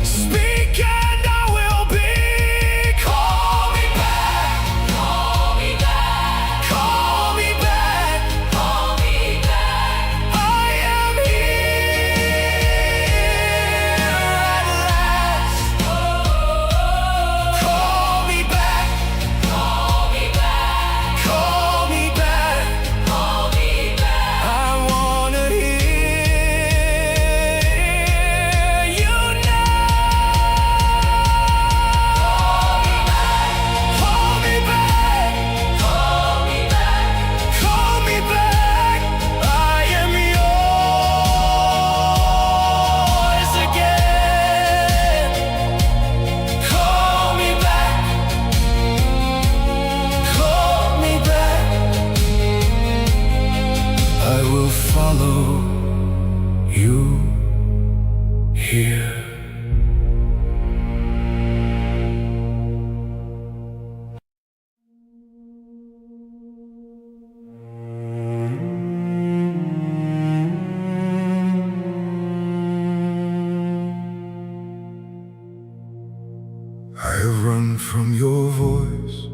Speak and I will be. Call me back. Call me back. Call me back. Call me back. I am here at last. Call me back. Call me back. Call me back. Call me back. I wanna hear you now. Call me back. Call me back. Call me back. I am yours again. Call me back. Call me back. I will follow you here. I have run from your voice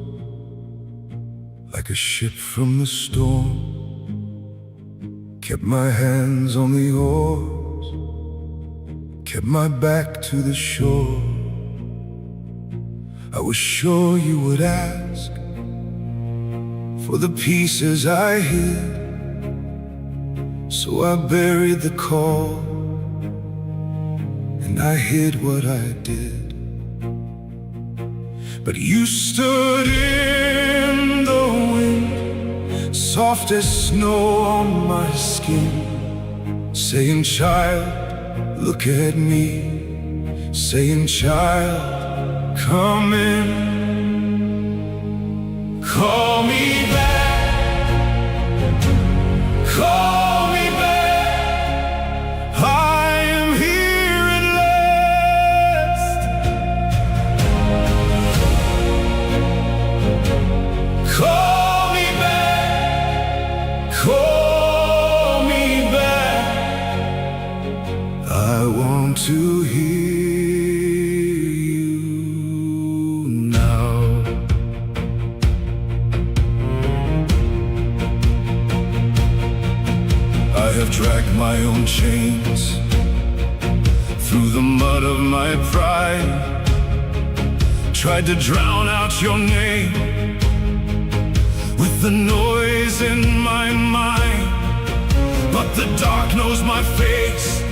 like a ship from the storm. Kept my hands on the oars, kept my back to the shore. I was sure you would ask for the pieces I hid, so I buried the call and I hid what I did. But you stood in the wind, soft as snow on my skin, saying, child, look at me. Saying, child, come in. Call me back. Call me back. I am here at last. Call me back. Call me back. I want to hear you now. I have dragged my own chains through the mud of my pride, tried to drown out your name with the noise in my mind. But the dark knows my face,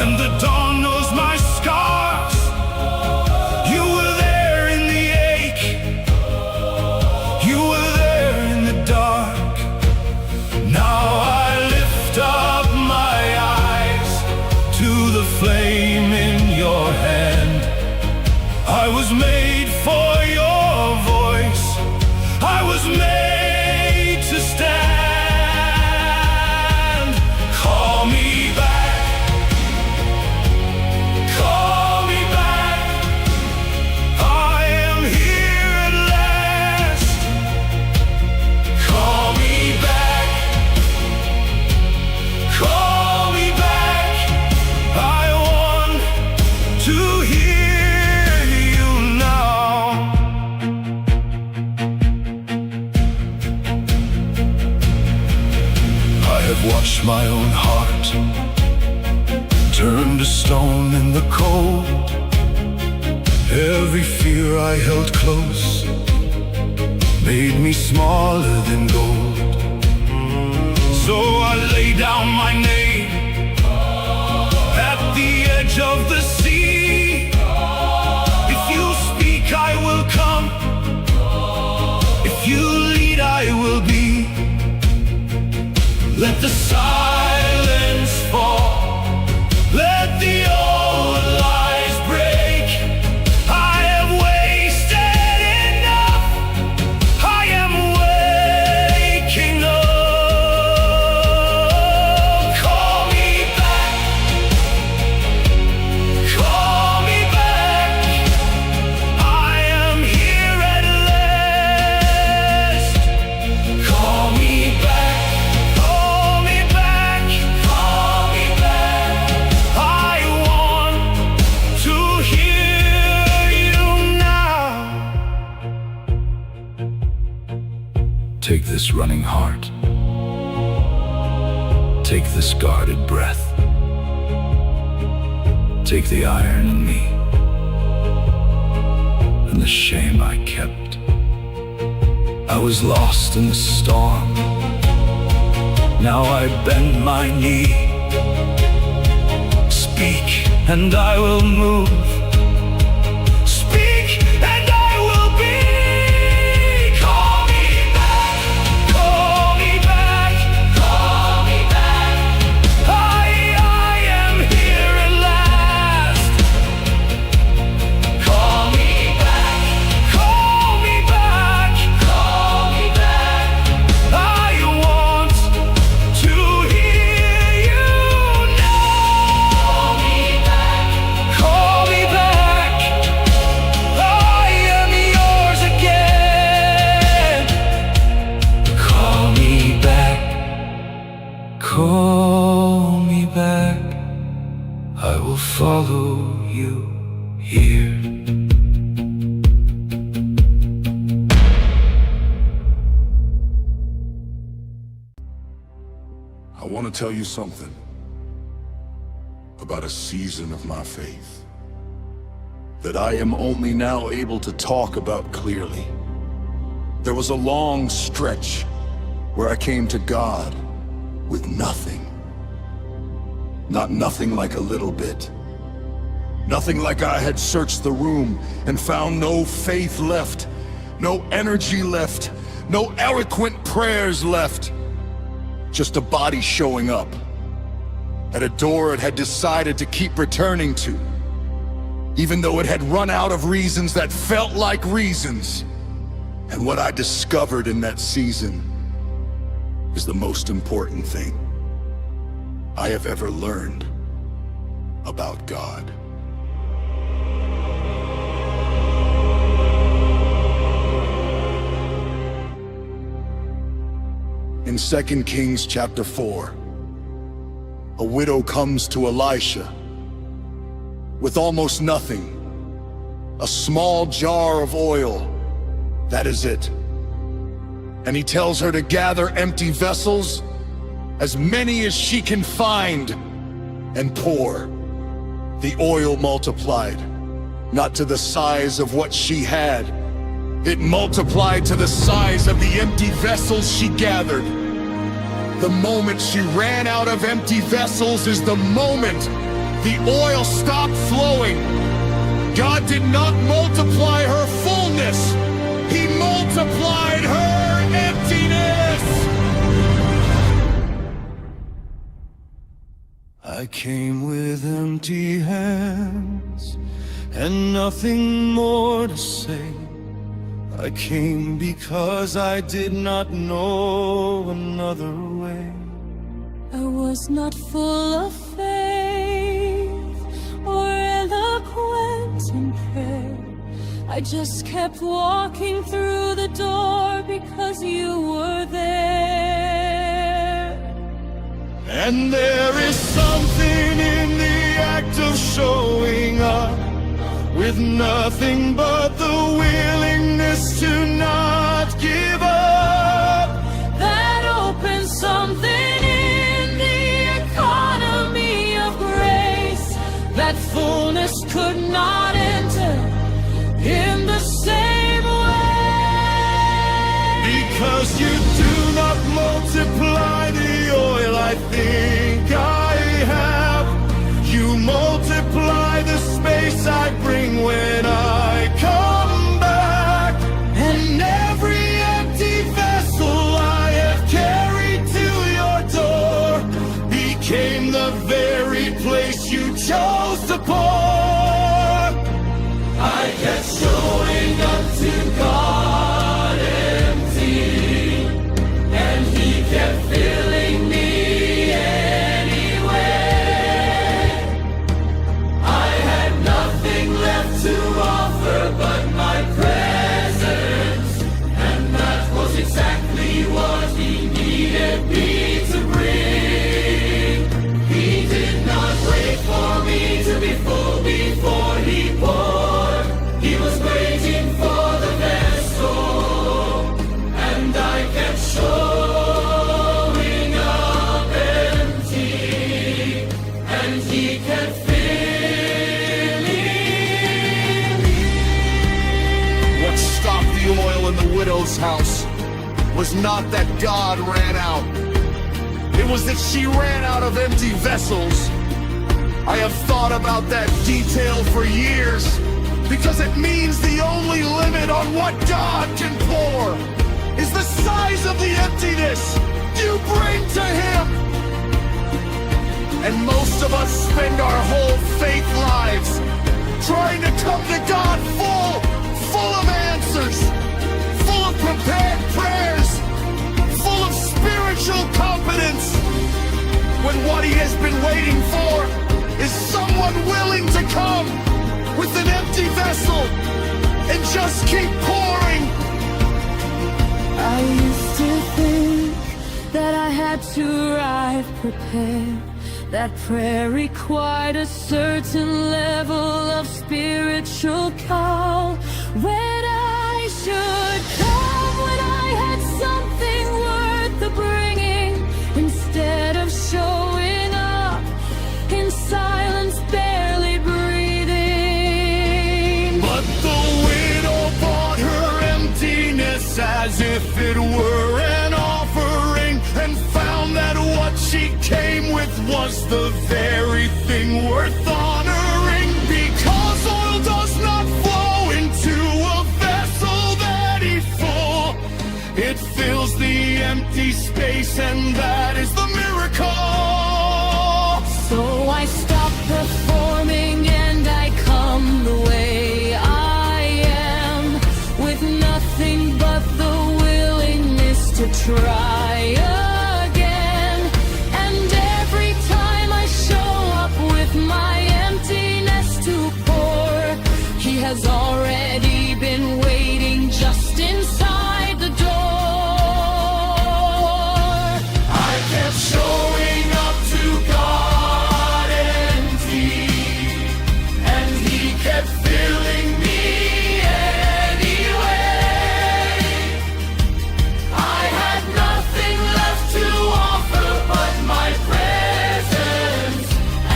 and the dawn knows my scars. You were there in the ache, you were there in the dark. Now I lift up my eyes to the flame in your hand. I was made for your voice, I was made to stand. Call me back. Call me back. I am here at last. Call me back. Call me back. I want to hear you now. I have watched my own heart turn to stone in the cold. Every fear I held close made me smaller than gold. So I lay down my name at the edge of the sea. If you speak, I will come. If you lead, I will be. Let the silence fall. Let the old lies break. I have wasted enough. I am waking up. Take this running heart. Take this guarded breath. Take the iron in me and the shame I kept. I was lost in the storm. Now I bend my knee. Speak and I will move. Speak and I will be. Call me back. Call me back. Call me back. I am here at last. Call me back. Call me back. Call me back. I want to hear you now. Call me back. Call me back. I am yours again. Call me back. Call me back. I will follow you here. I want to tell you something about a season of my faith that I am only now able to talk about clearly. There was a long stretch where I came to God with nothing. Not nothing like a little bit. Nothing like I had searched the room and found no faith left, no energy left, no eloquent prayers left. Just a body showing up at a door it had decided to keep returning to, even though it had run out of reasons that felt like reasons. And what I discovered in that season is the most important thing I have ever learned about God. In 2 Kings chapter 4, a widow comes to Elisha with almost nothing. A small jar of oil, that is it. And he tells her to gather empty vessels, as many as she can find, and pour. The oil multiplied, not to the size of what she had. It multiplied to the size of the empty vessels she gathered. The moment she ran out of empty vessels is the moment the oil stopped flowing. God did not multiply her fullness. He multiplied her emptiness. I came with empty hands and nothing more to say. I came because I did not know another way. I was not full of faith or eloquent in prayer. I just kept walking through the door because you were there. And there is something in the act of showing up with nothing but the willingness to not give up. That opens something in the economy of grace that fullness could not enter in the same way. Because you do not multiply the oil I think I have. You multiply the space I bring when I come back. And every empty vessel I have carried to your door became the very place you chose to pour. I kept showing up to God empty, and He kept filling me anyway. I had nothing left to offer. was not that God ran out. It was that she ran out of empty vessels. I have thought about that detail for years, because it means the only limit on what God can pour is the size of the emptiness you bring to Him. And most of us spend our whole faith lives trying to come to God full of answers, full of prepared prayers, full of spiritual competence, when what He has been waiting for is someone willing to come with an empty vessel and just keep pouring. I used to think that I had to arrive prepared, that prayer required a certain level of spiritual call, when I should come when I had something worth the bringing, instead of showing up in silence, barely breathing. But the widow bought her emptiness as if it were an offering, and found that what she came with was the very thing worth honoring. Because oil does not flow into a vessel that is full, it fills the empty space, and that is the miracle. So I stop performing and I come the way I am, with nothing but the willingness to try again. And every time I show up with my emptiness to pour, He has already been waiting just inside the door. I kept showing up to God empty, and He kept filling me anyway. I had nothing left to offer but my presence,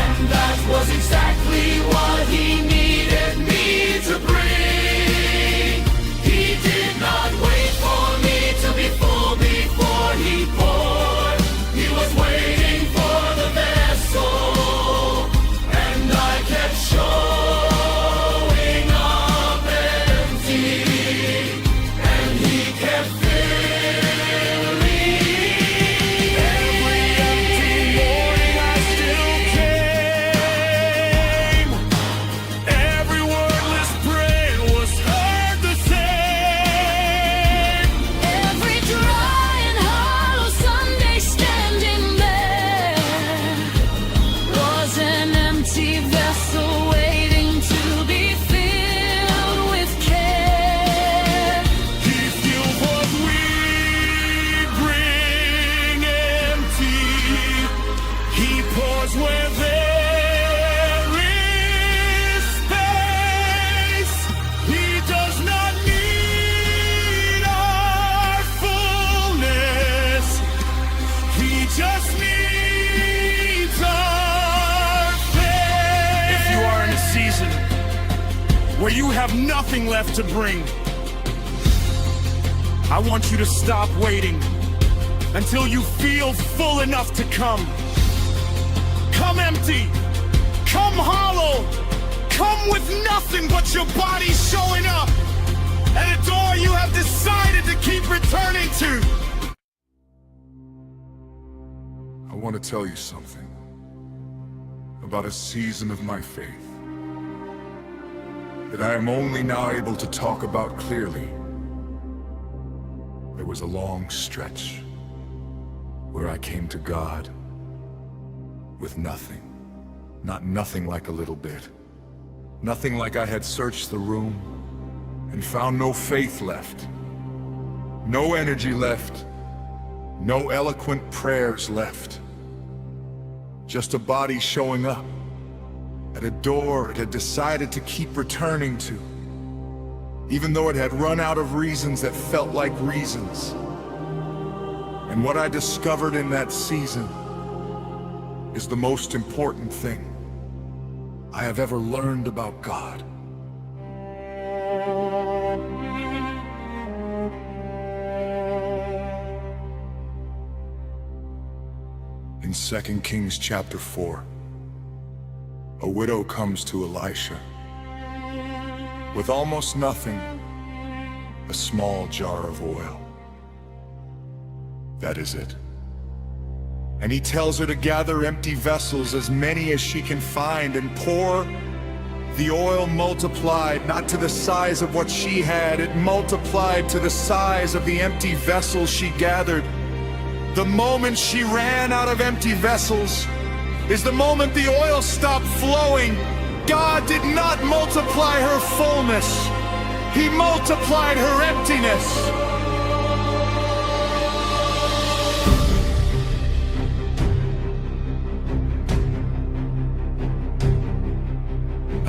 and that was exactly what He needed me to bring. He did not wait for me to be full before He poured. He was waiting for the vessel, and I kept showing up empty, and He kept filling me. Every empty morning I still came. Every wordless prayer was heard the same. Every dry and hollow Sunday standing there was an empty vessel waiting to be filled with care. He feels what we bring empty. He pours where there is space. He does not need our fullness. He just needs our faith. If you are in a season where you have nothing left to bring, I want you to stop waiting until you feel full enough to come. Come empty, come hollow, come with nothing but your body showing up at a door you have decided to keep returning to. I want to tell you something about a season of my faith that I am only now able to talk about clearly. There was a long stretch where I came to God with nothing. Not nothing like a little bit. Nothing like I had searched the room and found no faith left, no energy left, no eloquent prayers left. Just a body showing up at a door it had decided to keep returning to, even though it had run out of reasons that felt like reasons. And what I discovered in that season is the most important thing I have ever learned about God. In 2 Kings chapter 4, a widow comes to Elisha with almost nothing, a small jar of oil. That is it. And he tells her to gather empty vessels, as many as she can find, and pour. The oil multiplied, not to the size of what she had, it multiplied to the size of the empty vessels she gathered. The moment she ran out of empty vessels is the moment the oil stopped flowing. God did not multiply her fullness, He multiplied her emptiness.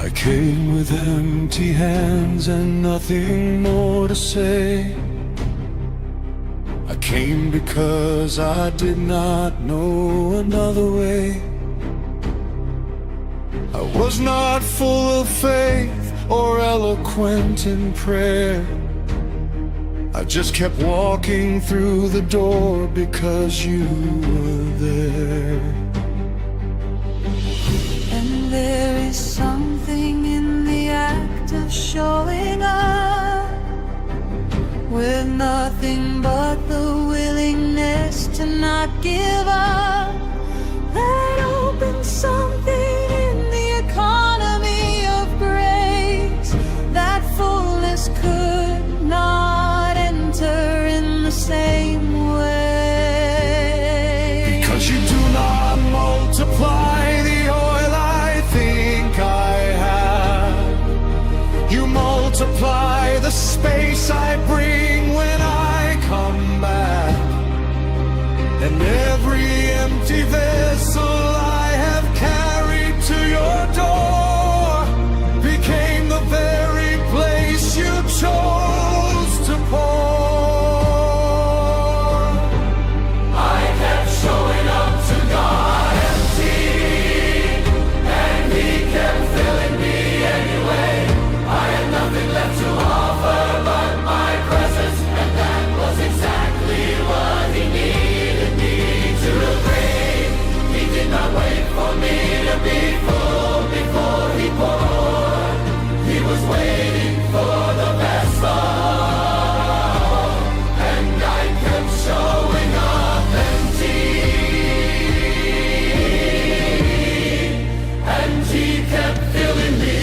I came with empty hands and nothing more to say. I came because I did not know another way. I was not full of faith or eloquent in prayer. I just kept walking through the door because you were there. And there is something in the act of showing up, with nothing but the willingness to not give up, that opens something in the economy of grace that fullness could not enter in the same way. Because you do not multiply the oil I think I have. You multiply the space I bring when I come back. And every empty vessel I have carried to your door became the very place you chose to pour. I kept showing up to God empty, and He kept filling me anyway. I had nothing left to offer but my presence, and that was exactly what He needed me to bring. He did not wait for me to be full before He poured. He was waiting for the vessel, and I kept showing up empty, and He kept filling me.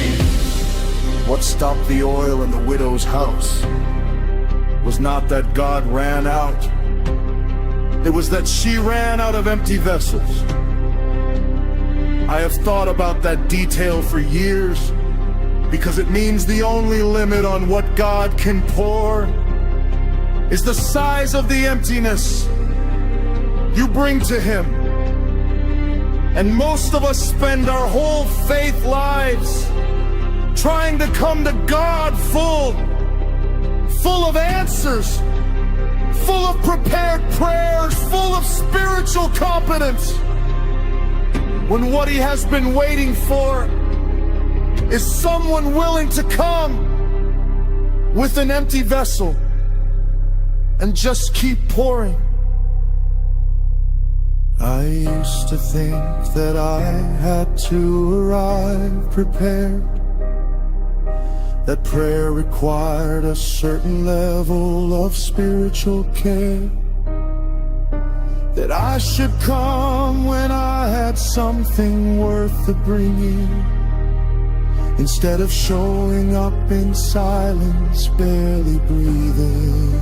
What stopped the oil in the widow's house was not that God ran out. It was that she ran out of empty vessels. I have thought about that detail for years, because it means the only limit on what God can pour is the size of the emptiness you bring to Him. And most of us spend our whole faith lives trying to come to God full of answers, full of prepared prayers, full of spiritual competence, when what He has been waiting for is someone willing to come with an empty vessel and just keep pouring. I used to think that I had to arrive prepared, that prayer required a certain level of spiritual care, that I should come when I had something worth the bringing, instead of showing up in silence, barely breathing.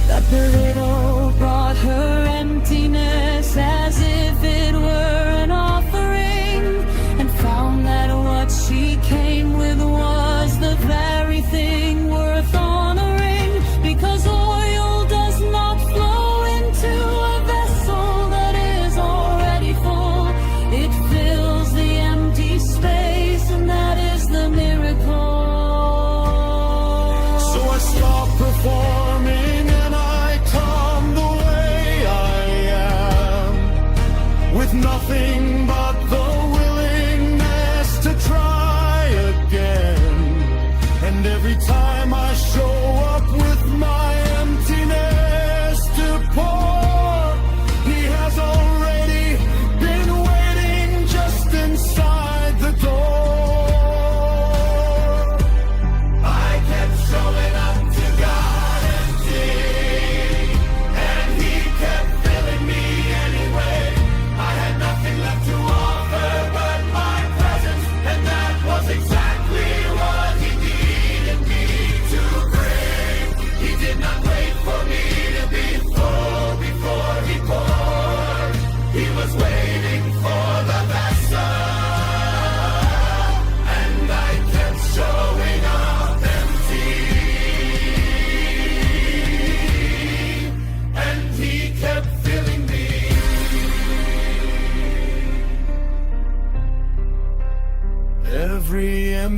That the widow brought her emptiness as if it were an offering, and found that what she came with was the very thing worth honoring, because oil does not flow into a vessel that is already full. It fills the empty space, and that is the miracle. So I start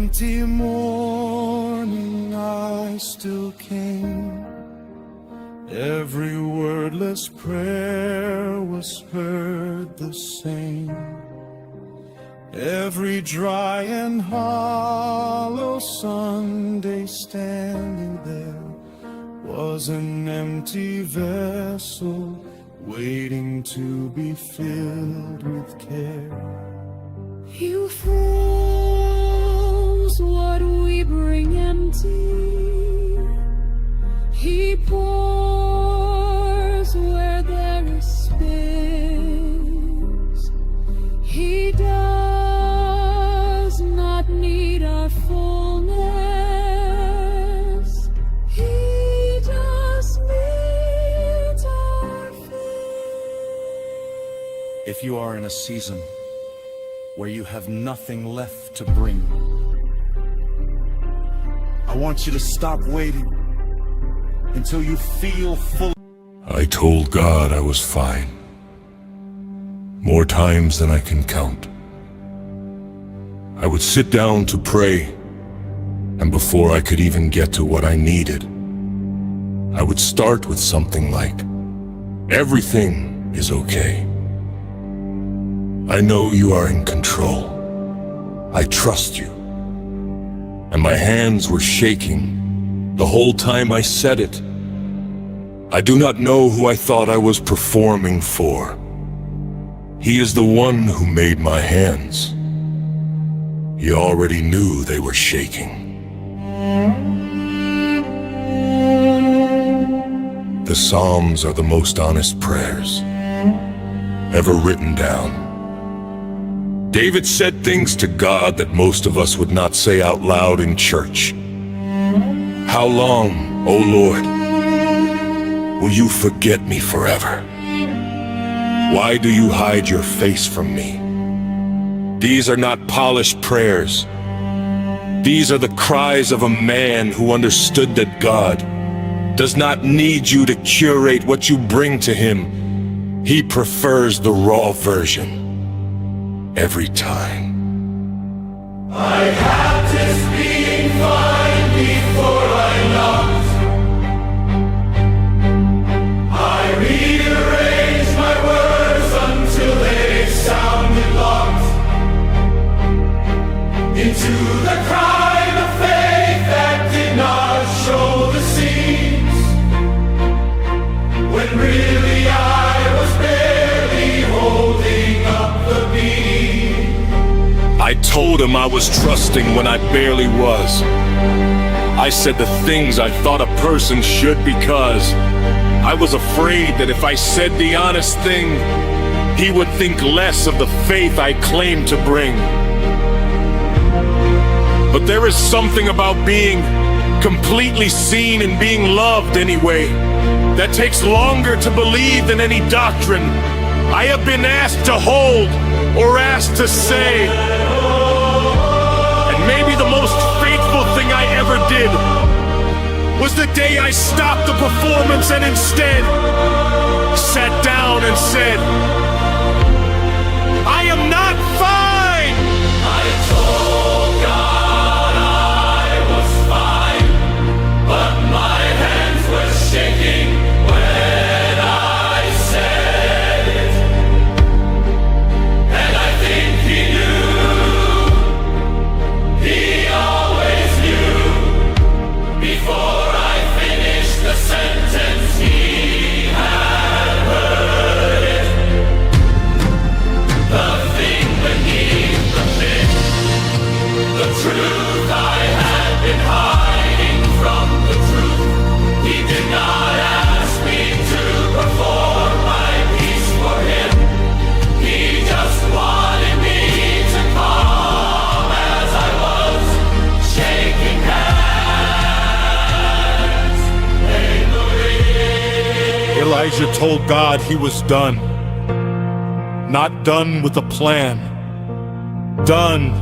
empty morning I still came. Every wordless prayer was heard the same. Every dry and hollow Sunday standing there was an empty vessel waiting to be filled with care. You froze what we bring empty. He pours where there is space. He does not need our fullness. He just needs our faith. If you are in a season where you have nothing left to bring, I want you to stop waiting until you feel full. I told God I was fine, more times than I can count. I would sit down to pray, and before I could even get to what I needed, I would start with something like, "Everything is okay. I know you are in control. I trust you." And my hands were shaking the whole time I said it. I do not know who I thought I was performing for. He is the one who made my hands. He already knew they were shaking. The Psalms are the most honest prayers ever written down. David said things to God that most of us would not say out loud in church. How long, O Lord, will you forget me forever? Why do you hide your face from me? These are not polished prayers. These are the cries of a man who understood that God does not need you to curate what you bring to him. He prefers the raw version. Every time. My captives being fine before I knocked. I rearranged my words until they sounded locked into the crime of faith that did not show the seams, when really I was barely holding up the beam. I told him I was trusting when I barely was. I said the things I thought a person should because I was afraid that if I said the honest thing, he would think less of the faith I claimed to bring. But there is something about being completely seen and being loved anyway that takes longer to believe than any doctrine I have been asked to hold or asked to say. And maybe the most faithful thing I ever did was the day I stopped the performance and instead sat down and said, I am not fine. I told God I was fine, but my hands were shaking when I said it. And I think he knew, he always knew, before I finished the sentence he had heard it. The thing beneath the pit, the truth I had been hiding from the truth. He did not ask me to perform my piece for him. He just wanted me to come as I was, shaking hands in the wind. Elijah told God he was done. Not done with the plan. Done.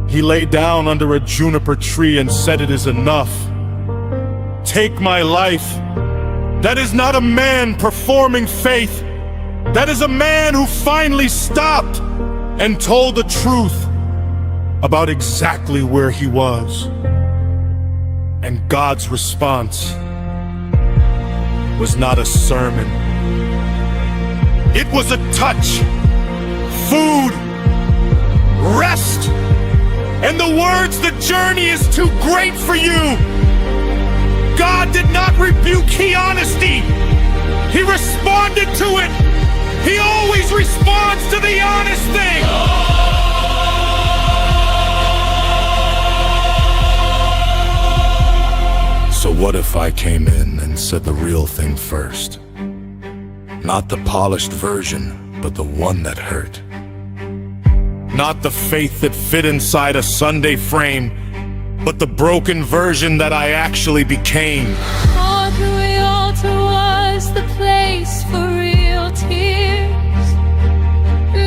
He lay down under a juniper tree and said, it is enough. Take my life. That is not a man performing faith. That is a man who finally stopped and told the truth about exactly where he was. And God's response was not a sermon. It was a touch, food, rest, and the words, "The journey is too great for you." God did not rebuke honesty. He responded to it. He always responds to the honest thing. So what if I came in and said the real thing first? Not the polished version, but the one that hurt. Not the faith that fit inside a Sunday frame, but the broken version that I actually became. On the altar was the place for real tears.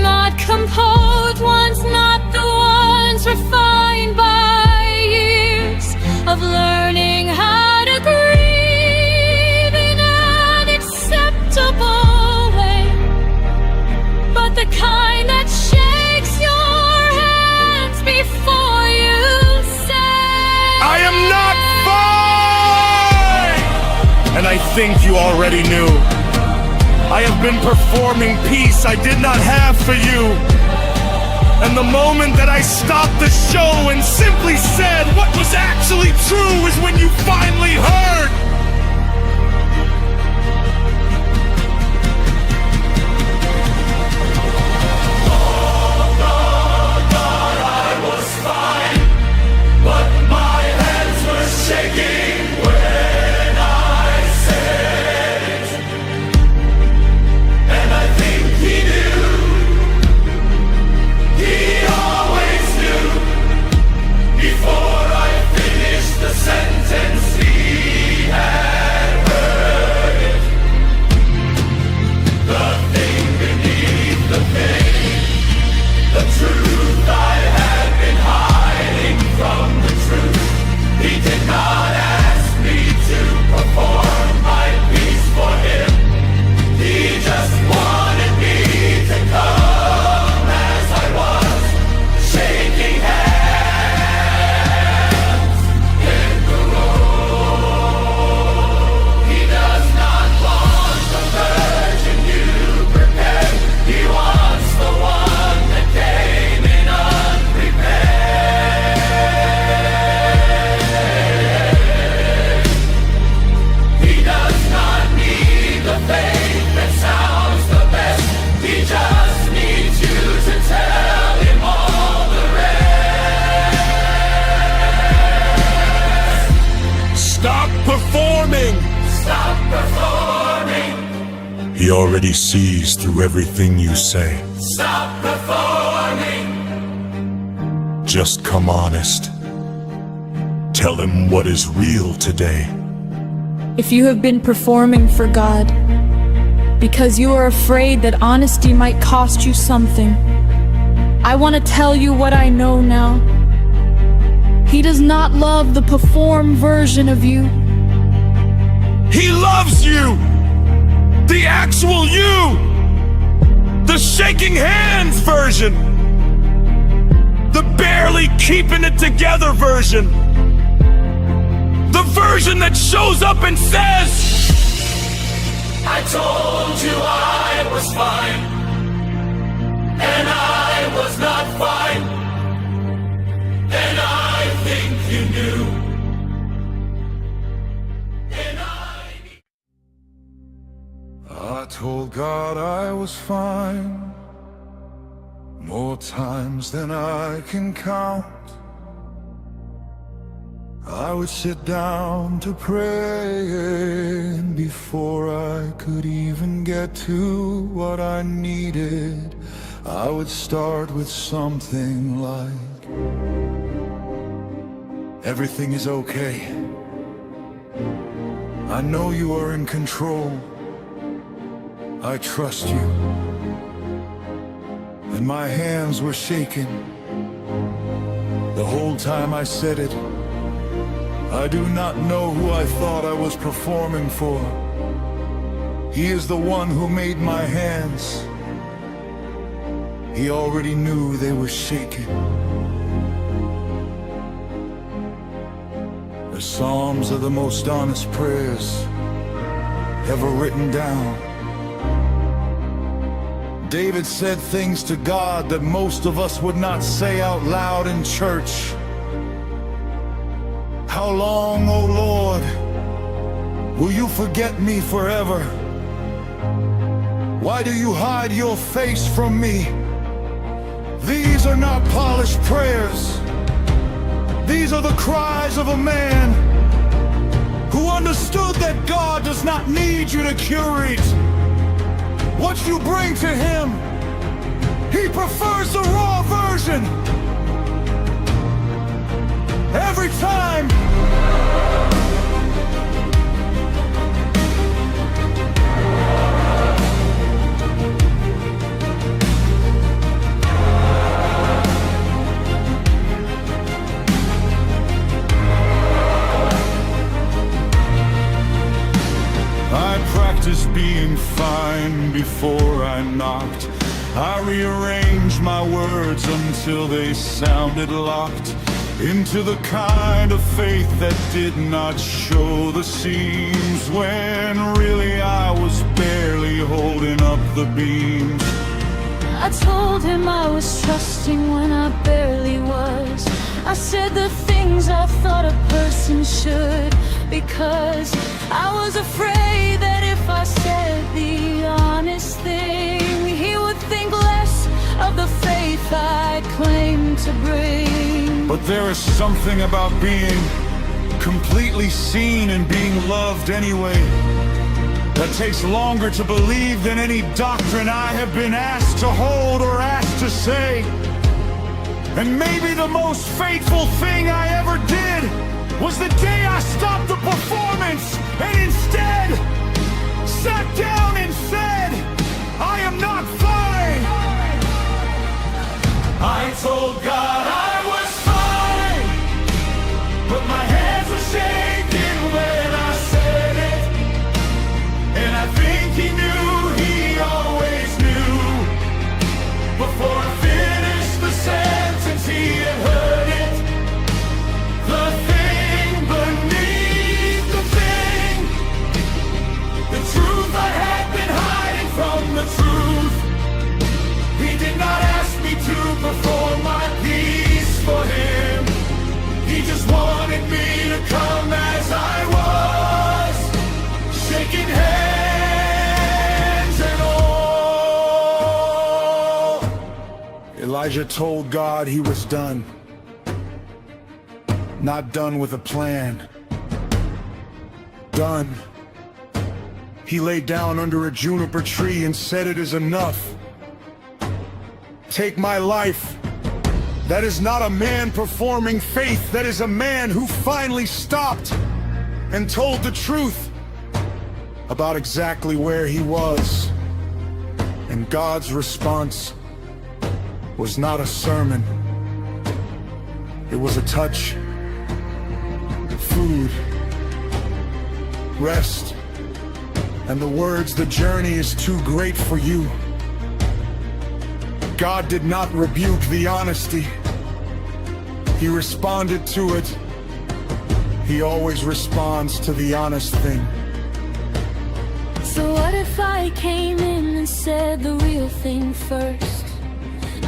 Not composed ones, not the ones refined by years of learning how to grieve in an acceptable way, but the kind that shakes your hands before you say, I am not fine! And I think you already knew. I have been performing peace I did not have for you. And the moment that I stopped the show and simply said what was actually true is when you finally heard. Shaking when I said it, and I think he knew. He always knew before I finished the sentence. He had heard it. The thing beneath the pain, the truth I had been hiding from the truth. He did not ask me to perform my piece for him. He just wanted me to come as I was, shaking hands in the road. He does not want the version you prepared. He wants the one that came in unprepared. He does not need the faith that sounds the best. He just needs you to tell him all the rest. Stop performing! Stop performing. He already sees through everything you say. Stop performing. Just come honest. Tell him what is real today. If you have been performing for God because you are afraid that honesty might cost you something, I want to tell you what I know now. He does not love the perform version of you. He loves you! The actual you! The shaking hands version! The barely keeping it together version! The version that shows up and says, I told you I was fine, and I was not fine, and I think you knew. And I told God I was fine more times than I can count. I would sit down to pray, and before I could even get to what I needed, I would start with something like, everything is okay. I know you are in control. I trust you. And my hands were shaking the whole time I said it. I do not know who I thought I was performing for. He is the one who made my hands. He already knew they were shaking. The Psalms are the most honest prayers ever written down. David said things to God that most of us would not say out loud in church. How long, O Lord, will you forget me forever? Why do you hide your face from me? These are not polished prayers. These are the cries of a man who understood that God does not need you to curate what you bring to him. He prefers the raw version. Every time I practiced being fine before I knocked. I rearranged my words until they sounded locked into the kind of faith that did not show the seams, when really I was barely holding up the beams. I told him I was trusting when I barely was. I said the things I thought a person should, because I was afraid that if I said the honest thing, he would think less of the faith I claimed to bring. But there is something about being completely seen and being loved anyway that takes longer to believe than any doctrine I have been asked to hold or asked to say. And maybe the most faithful thing I ever did was the day I stopped the performance and instead sat down and said, I am not fine. I told God I was fine, but my hands were shaking when I said it. And I think he knew, he always knew. Before I finished the sentence, he had heard it. The thing beneath the thing, the truth I had been hiding from the truth. He did not ask me to perform my piece for him. He just wanted me to come as I was, shaking hands and all. Elijah told God he was done. Not done with a plan. Done. He lay down under a juniper tree and said, it is enough. Take my life. That is not a man performing faith. That is a man who finally stopped and told the truth about exactly where he was. And God's response was not a sermon. It was a touch, food, rest, and the words, the journey is too great for you. God did not rebuke the honesty. He responded to it. He always responds to the honest thing. So what if I came in and said the real thing first?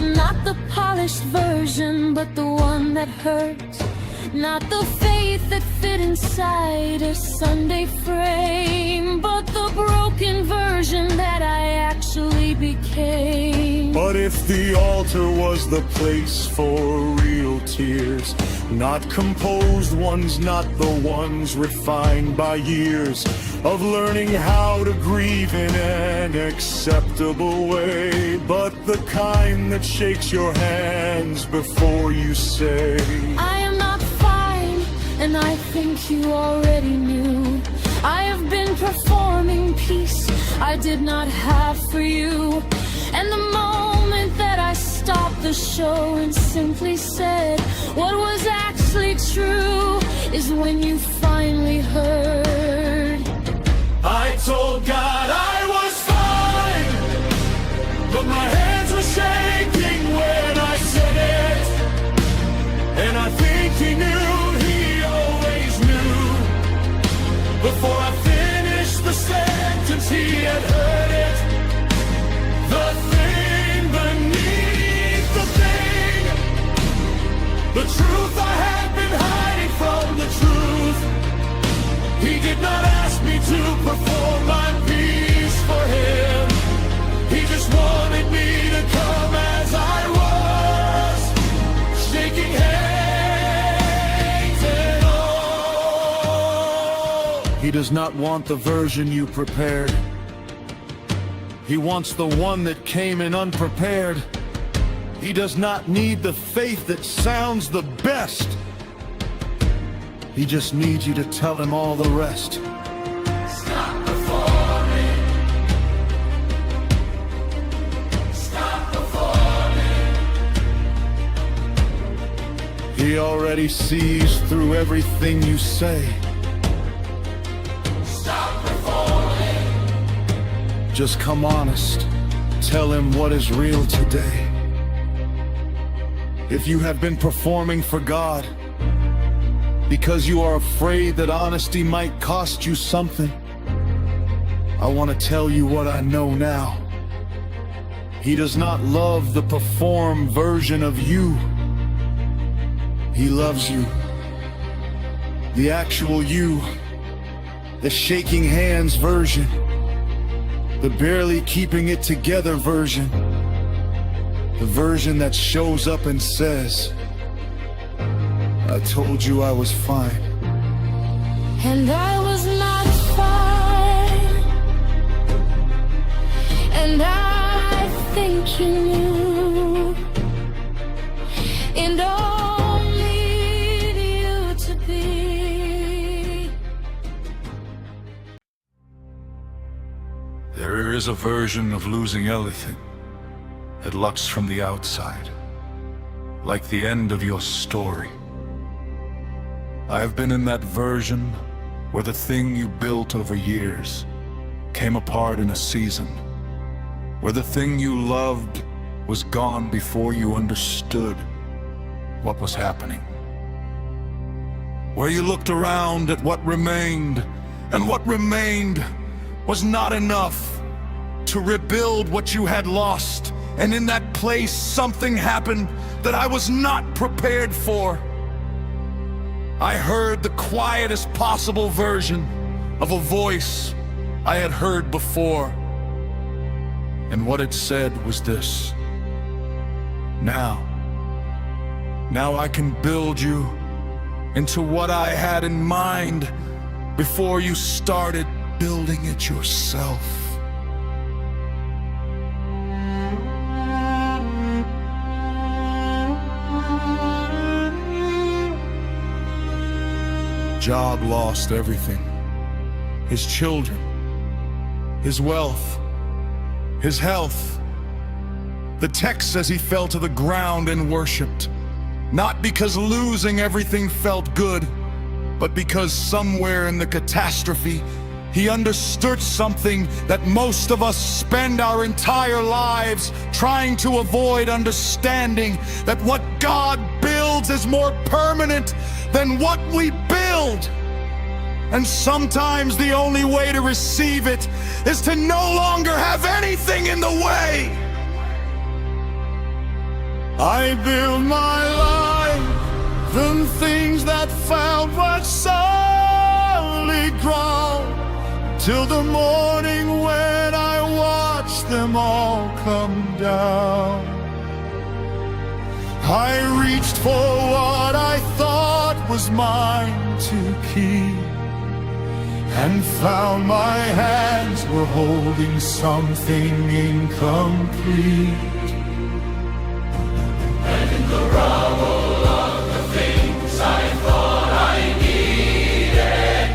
Not the polished version, but the one that hurts. Not the faith that fit inside a Sunday frame, but the broken version that I actually became. But if the altar was the place for real tears, not composed ones, not the ones refined by years of learning how to grieve in an acceptable way, but the kind that shakes your hands before you say, I am not fine, and I think you already knew. I have been performing peace I did not have for you. And the moment that I stopped the show and simply said what was actually true is when you finally heard. I told God I was fine, but my hands were shaking when I said it. And I think he knew, he always knew. he had heard it. The thing beneath the thing. The truth I had been hiding from the truth. He did not ask me to perform my piece for him. He just wanted me to come as I was, shaking hands and all. He does not want the version you prepared. He wants the one that came in unprepared. He does not need the faith that sounds the best. He just needs you to tell him all the rest. Stop performing. Stop performing. He already sees through everything you say. Stop performing. Just come honest. Tell him what is real today. If you have been performing for God because you are afraid that honesty might cost you something, I want to tell you what I know now. He does not love the perform version of you. He loves you, the actual you, the shaking hands version, the barely keeping it together version, the version that shows up and says, I told you I was fine. And I was not fine. And I think you knew. And all need you to be. There is a version of losing everything that looks from the outside, like the end of your story. I have been in that version where the thing you built over years came apart in a season, where the thing you loved was gone before you understood what was happening. Where you looked around at what remained, and what remained was not enough to rebuild what you had lost. And in that place, something happened that I was not prepared for. I heard the quietest possible version of a voice I had heard before. And what it said was this: Now I can build you into what I had in mind before you started building it yourself. Job lost everything. His children, his wealth, his health. The text says he fell to the ground and worshipped. Not because losing everything felt good, but because somewhere in the catastrophe, he understood something that most of us spend our entire lives trying to avoid understanding, that what God builds is more permanent than what we build. And sometimes the only way to receive it is to no longer have anything in the way. I build my life on things that found what solid ground, till the morning when I watch them all come down. I reached for what I thought was mine to keep, and found my hands were holding something incomplete. And in the rubble of the things I thought I needed,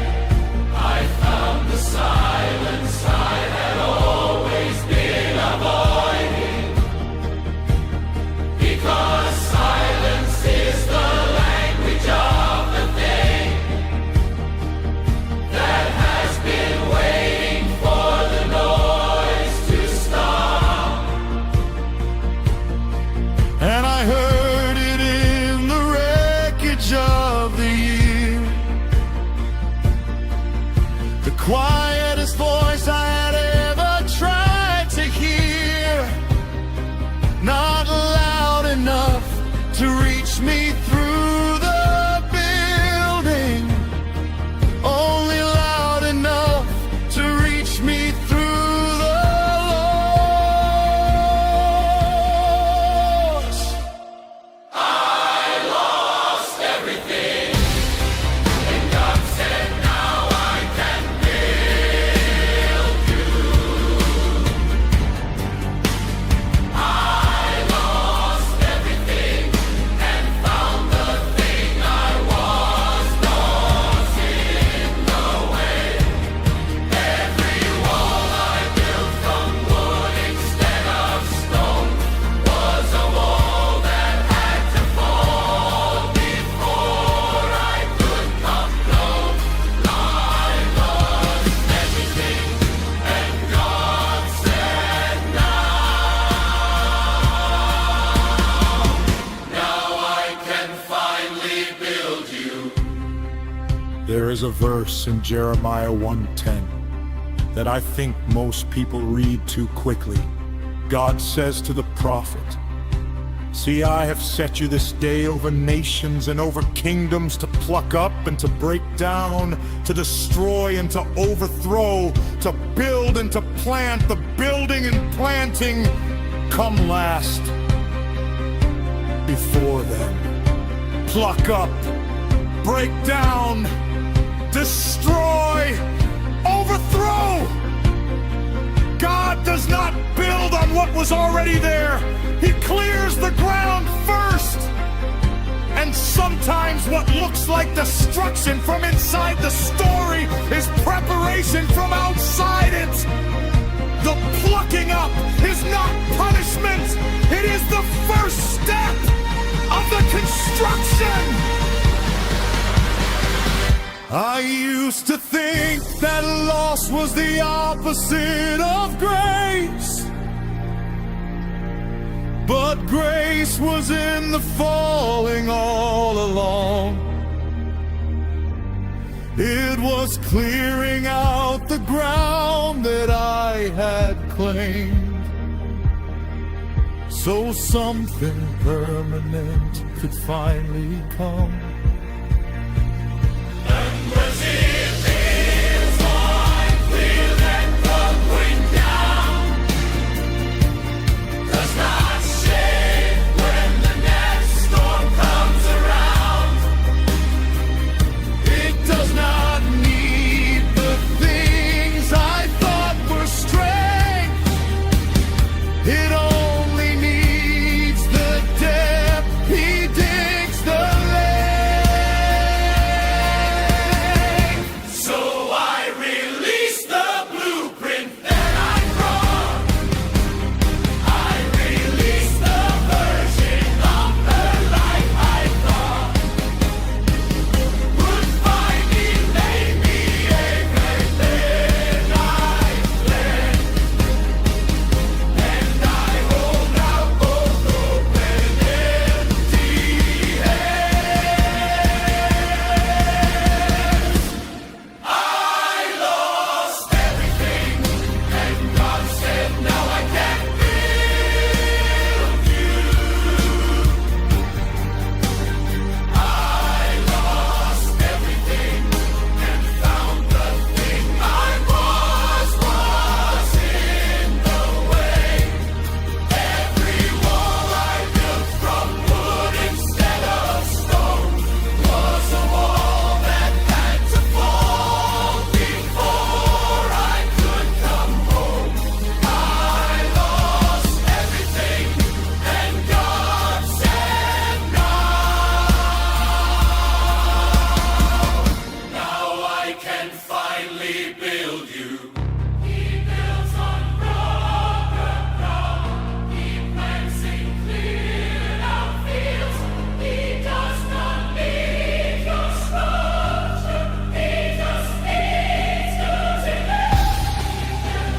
I found the silence I had always been avoiding. Because silence is the language of the thing that has been waiting for the noise to stop. There's a verse in Jeremiah 1:10 that I think most people read too quickly. God says to the prophet, "See, I have set you this day over nations and over kingdoms to pluck up and to break down, to destroy and to overthrow, to build and to plant. The building and planting come last. Before them, pluck up, break down, destroy, overthrow." God does not build on what was already there. He clears the ground first. And sometimes what looks like destruction from inside the story is preparation from outside it. The plucking up is not punishment. It is the first step of the construction. I used to think that loss was the opposite of grace, but grace was in the falling all along. It was clearing out the ground that I had claimed, so something permanent could finally come.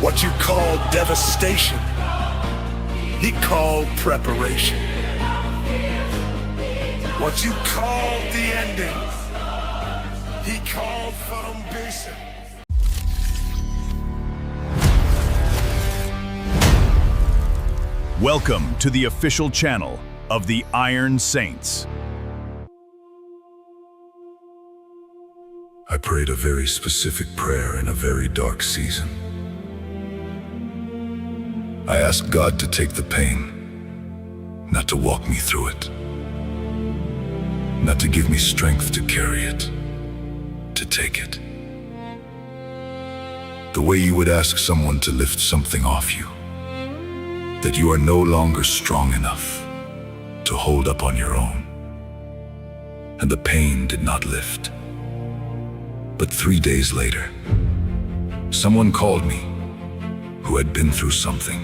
What you call devastation, he called preparation. What you called the ending, he called foundation. Welcome to the official channel of the Iron Saints. I prayed a very specific prayer in a very dark season. I asked God to take the pain, not to walk me through it, not to give me strength to carry it, to take it. The way you would ask someone to lift something off you, that you are no longer strong enough to hold up on your own. And the pain did not lift. But 3 days later, someone called me who had been through something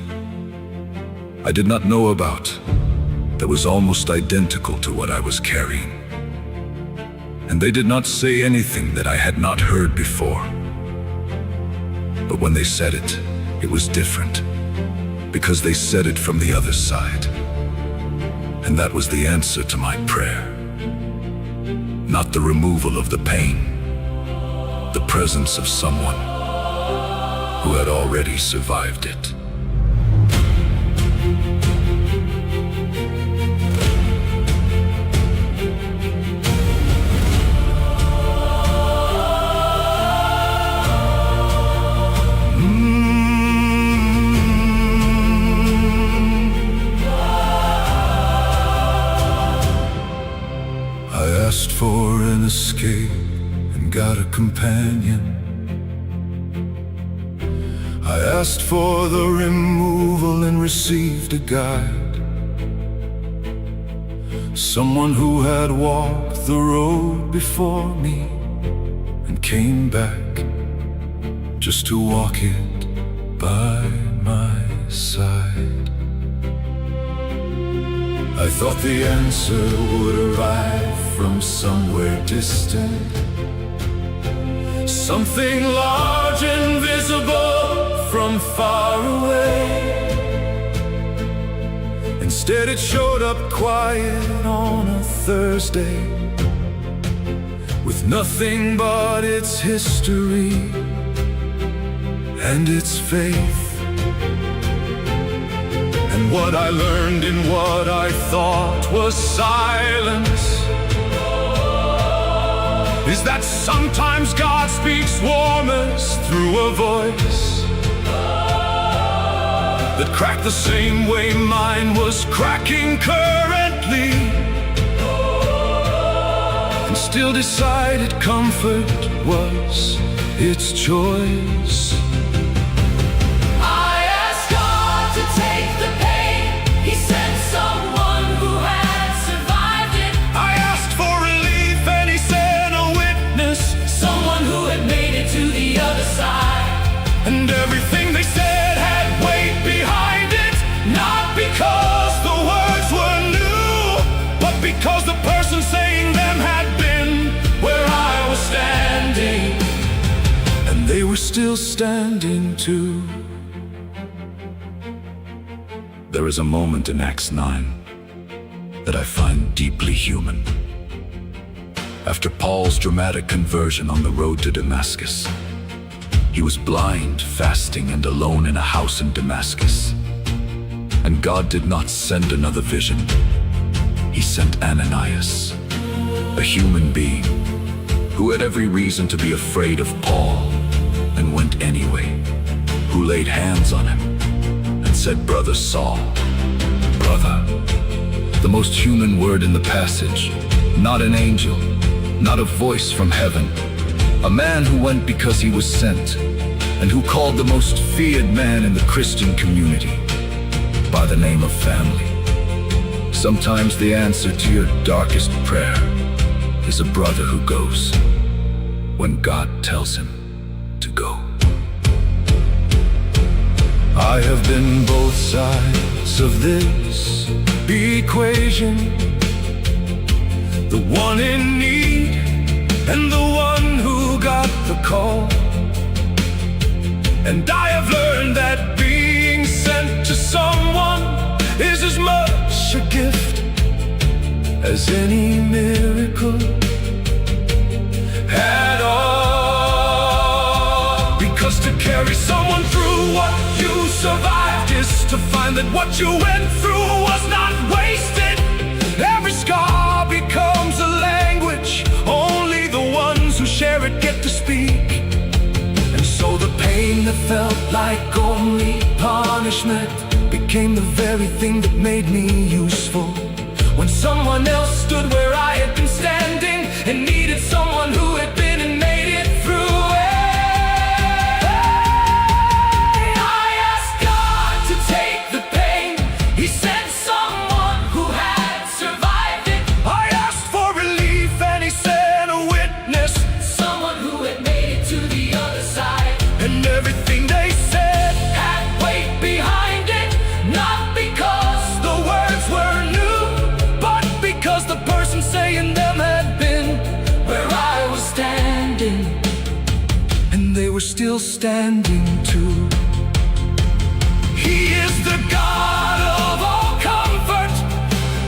I did not know about, that was almost identical to what I was carrying. And they did not say anything that I had not heard before. But when they said it, it was different, because they said it from the other side. And that was the answer to my prayer. Not the removal of the pain, the presence of someone who had already survived it. I asked for an escape and got a companion. I asked for the removal and received a guide, someone who had walked the road before me and came back just to walk it by my side. I thought the answer would arrive from somewhere distant, something large and visible from far away. Instead it showed up quiet on a Thursday, with nothing but its history and its faith. And what I learned in what I thought was silence is that sometimes God speaks warmest through a voice that cracked the same way mine was cracking currently, and still decided comfort was its choice. And everything they said had weight behind it, not because the words were new, but because the person saying them had been where I was standing. And they were still standing too. There is a moment in Acts 9 that I find deeply human. After Paul's dramatic conversion on the road to Damascus, he was blind, fasting, and alone in a house in Damascus. And God did not send another vision. He sent Ananias, a human being who had every reason to be afraid of Paul, and went anyway, who laid hands on him and said, "Brother Saul." Brother, the most human word in the passage, not an angel, not a voice from heaven. A man who went because he was sent, and who called the most feared man in the Christian community by the name of family. Sometimes the answer to your darkest prayer is a brother who goes when God tells him to go. I have been both sides of this equation, the one in need and the one who got the call. And I have learned that being sent to someone is as much a gift as any miracle at all. Because to carry someone through what you survived is to find that what you went through was not wasted. Every scar becomes a language, only the ones who share it get to speak. And so the pain that felt like only punishment became the very thing that made me useful. When someone else stood where I had been standing and needed someone who had been and made it through it, I asked God to take the pain. He sent someone who had survived it. I asked for relief and he sent a witness, someone who had made it to the other side. And everything they said had weight behind it, not because the words were new, but because the person saying them had been where I was standing. And they were still standing too. He is the God of all comfort,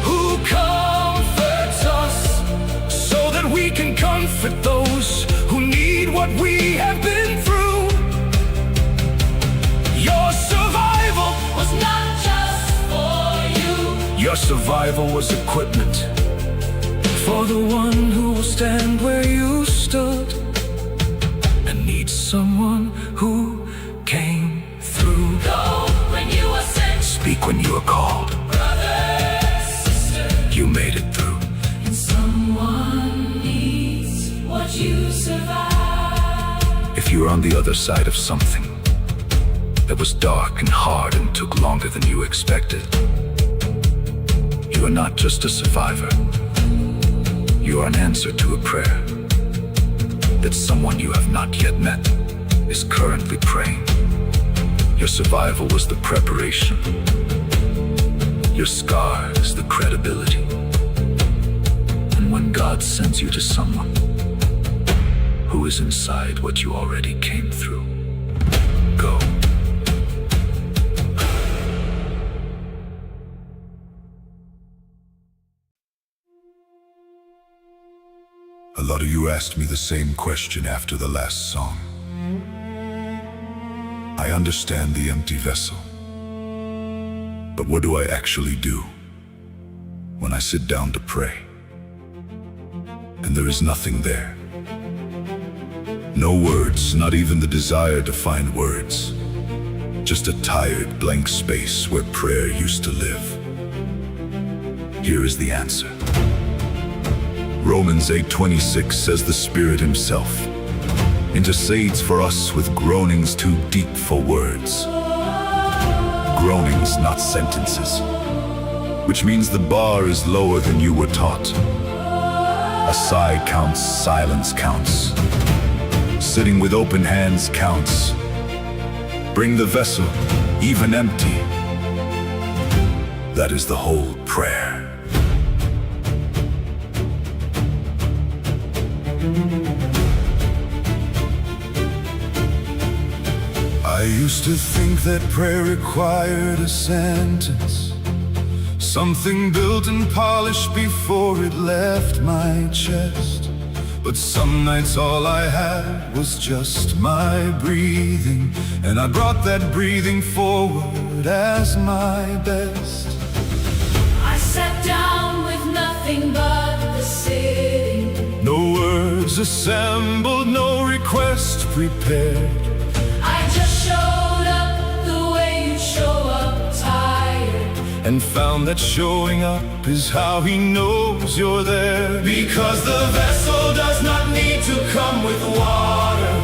who comforts us so that we can comfort those who need what we Your survival was equipment for the one who will stand where you stood and needs someone who came through. Go when you are sent, Speak when you are called. brother, sister, You made it through. and someone needs what you survive. If you were on the other side of something that was dark and hard and took longer than you expected, you are not just a survivor. You are an answer to a prayer that someone you have not yet met is currently praying. Your survival was the preparation. Your scar is the credibility. And when God sends you to someone who is inside what you already came through, go. A lot of you asked me the same question after the last song. I understand the empty vessel. But what do I actually do when I sit down to pray and there is nothing there? No words, not even the desire to find words. Just a tired, blank space where prayer used to live. Here is the answer. Romans 8:26 says the Spirit Himself intercedes for us with groanings too deep for words. Groanings, not sentences. Which means the bar is lower than you were taught. A sigh counts, silence counts. Sitting with open hands counts. Bring the vessel, even empty. That is the whole prayer. I used to think that prayer required a sentence, something built and polished before it left my chest. But some nights all I had was just my breathing, and I brought that breathing forward as my best. I sat down with nothing but the sitting. No words assembled, no request prepared. I just showed up the way you show up, tired. And found that showing up is how He knows you're there. Because the vessel does not need to come with water.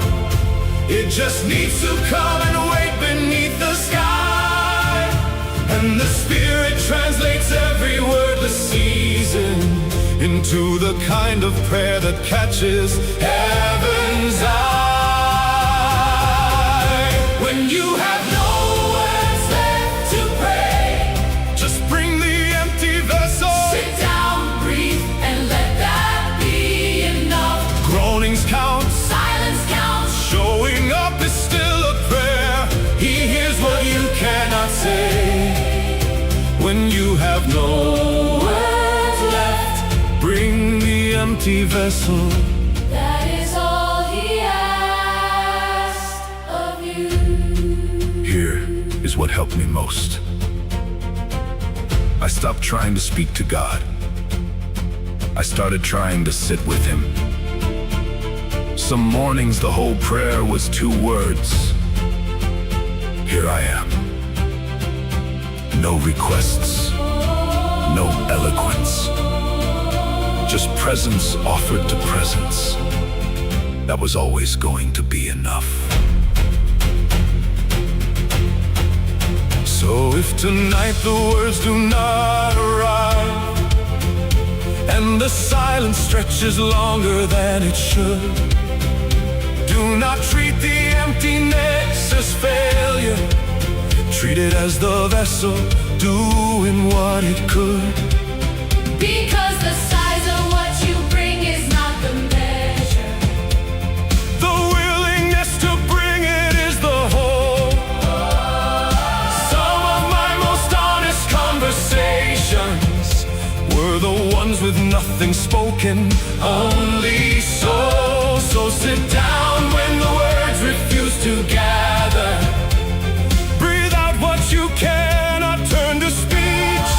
It just needs to come and wait beneath the sky. And the Spirit translates every wordless season into the kind of prayer that catches heaven's eye. When you have no words left to pray, Just bring the empty vessel. sit down, breathe, and let that be enough. Groanings count, Silence counts. showing up is still a prayer. He hears what you cannot say. When you have no Words left, bring the empty vessel. that is all He asked of you. Here is what helped me most. I stopped trying to speak to God. I started trying to sit with Him. Some mornings the whole prayer was 2 words. Here I am. No requests, no eloquence. Just presence offered to presence. That was always going to be enough. So if tonight the words do not arrive, and the silence stretches longer than it should, do not treat the emptiness as failure. Treat it as the vessel doing what it could. Because the size of what you bring is not the measure. The willingness to bring it is the whole. Some of my most honest conversations Were the ones with nothing spoken, only soul. So sit down when the words refuse to gather. Breathe out what you cannot turn to speech.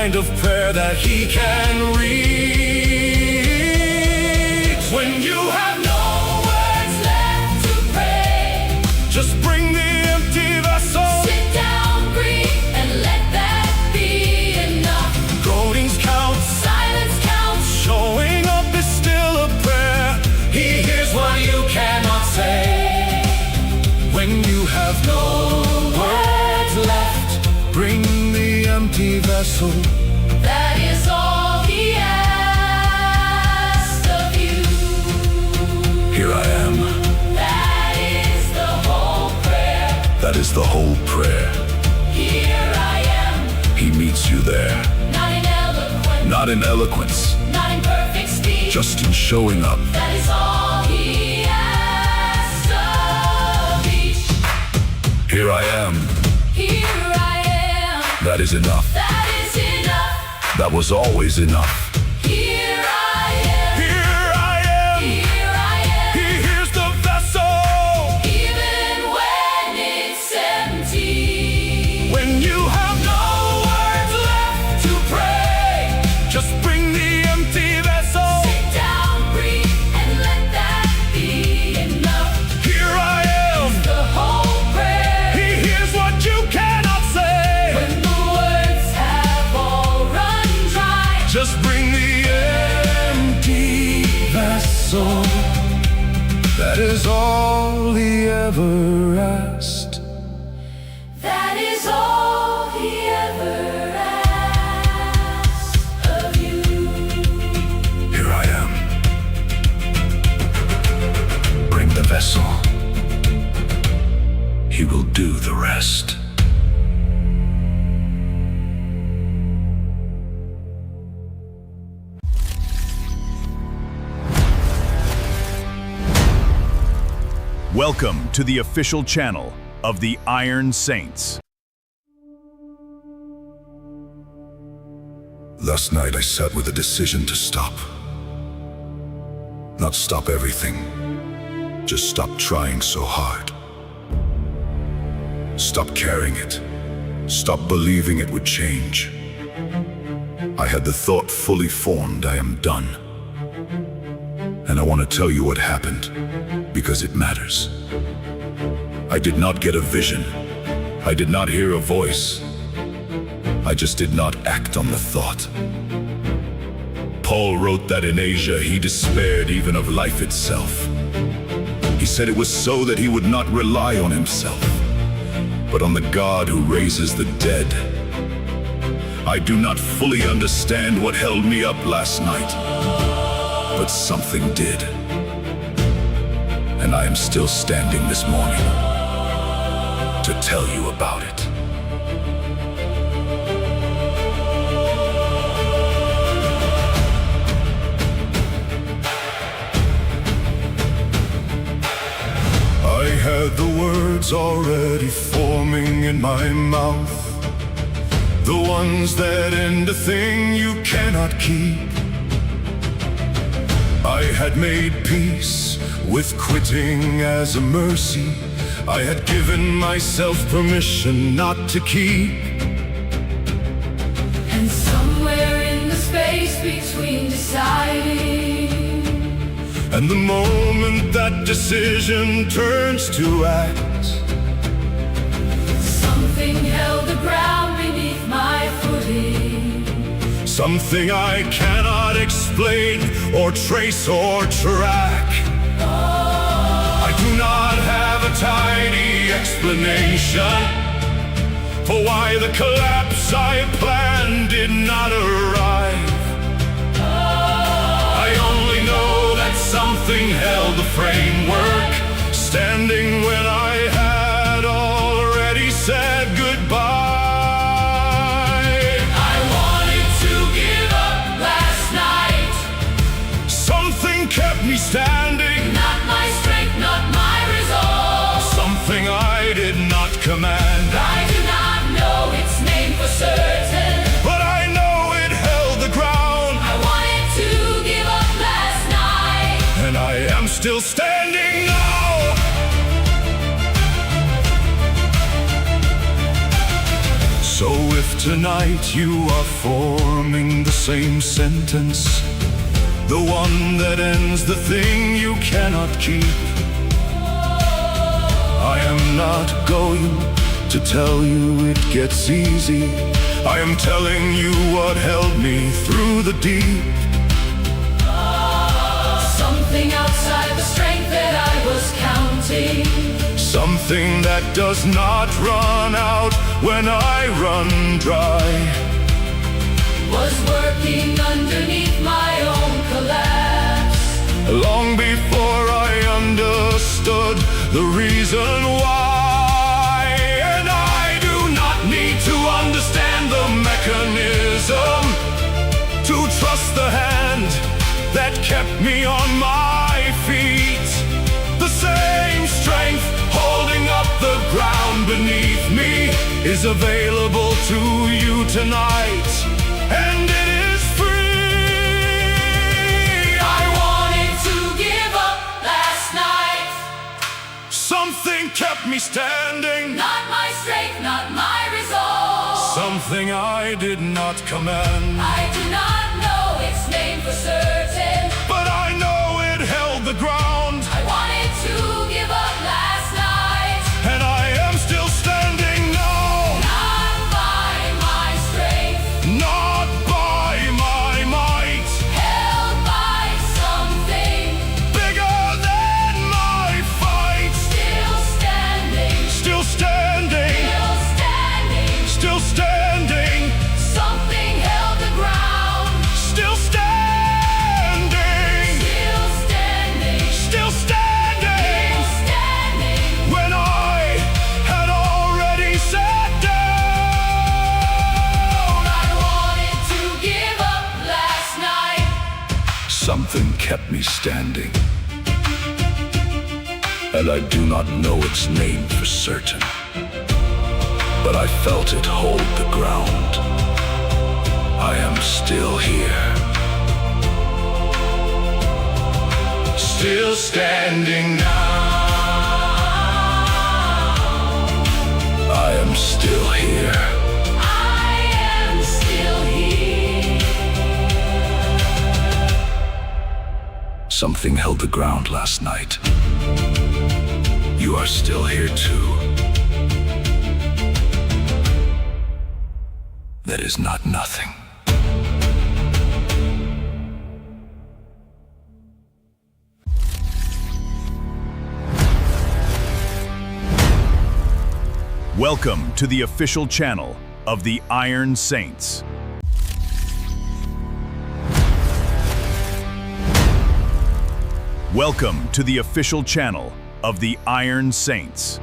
kind of prayer that he can reach. When you have no words left to pray, just bring the empty vessel. Sit down, breathe, and let that be enough. Groanings count, Silence counts. showing up is still a prayer. He hears what you cannot say. When you have no words left, bring the empty vessel. That is all he asks of you. Here I am. That is the whole prayer. That is the whole prayer. Here I am. He meets you there. Not in eloquence, Not in eloquence, not in perfect speech. just in showing up. That is all he asks of each. Here I am. Here I am. That is enough. That is enough. That was always enough. Here I am. Here I am. Here I am. He hears the vessel. Even when it's empty. When you have no words left to pray, just bring the empty vessel. Sit down, breathe, and let that be enough. Here I am. The whole prayer. He hears what you cannot say. When the words have all run dry. Just bring the empty vessel. That is all he ever asked. That is all he ever asks of you. Here I am. Bring the vessel. He will do the rest. Welcome to the official channel of the Iron Saints. Last night I sat with a decision to stop. Not stop everything. Just stop trying so hard. Stop carrying it. Stop believing it would change. I had the thought fully formed, I am done. And I want to tell you what happened, because it matters. I did not get a vision. I did not hear a voice. I just did not act on the thought. Paul wrote that in Asia he despaired even of life itself. He said it was so that he would not rely on himself, but on the God who raises the dead. I do not fully understand what held me up last night, but something did. And I am still standing this morning to tell you about it. I had the words already forming in my mouth, the ones that end a thing you cannot keep. I had made peace with quitting as a mercy. I had given myself permission not to keep. And somewhere in the space between deciding And the moment that decision turns to act, something held the ground beneath my footing. something I cannot explain or trace or track. I do not have a tidy explanation for why the collapse I planned did not arrive. I only know that something held the framework standing when I had already said goodbye. I wanted to give up last night. Something kept me standing, Not my strength, not my resolve. something I did not command. I do not know its name for certain. But I know it held the ground, I wanted to give up last night. and I am still standing now. So if tonight you are forming the same sentence, the one that ends the thing you cannot keep, I am not going to tell you it gets easy. I am telling you what held me through the deep. Something outside the strength that I was counting, Something that does not run out when I run dry, was working underneath my own collapse. long before I understood the reason why. And I do not need to understand the mechanism to trust the hand that kept me on my feet. The same strength holding up the ground beneath me is available to you tonight, and it is free. I wanted to give up last night. Something kept me standing, Not my strength, not my resolve. something I did not command, I do not know its name for certain. but I know it held the ground, I wanted to give up last night. and I am still standing now. Not by my strength, Not by my might, held by something. bigger than my fight. Still standing, Still standing, still standing. still standing, Something held the ground. still standing, Still standing, still standing. still standing. When I had already sat down, I wanted to give up last night. Something kept me standing, and I do not know its name for certain, but I felt it hold the ground. I am still here. still standing now. I am still here. I am still here. Something held the ground last night. You are still here too. That is not nothing. Welcome to the official channel of the Iron Saints. Welcome to the official channel of the Iron Saints.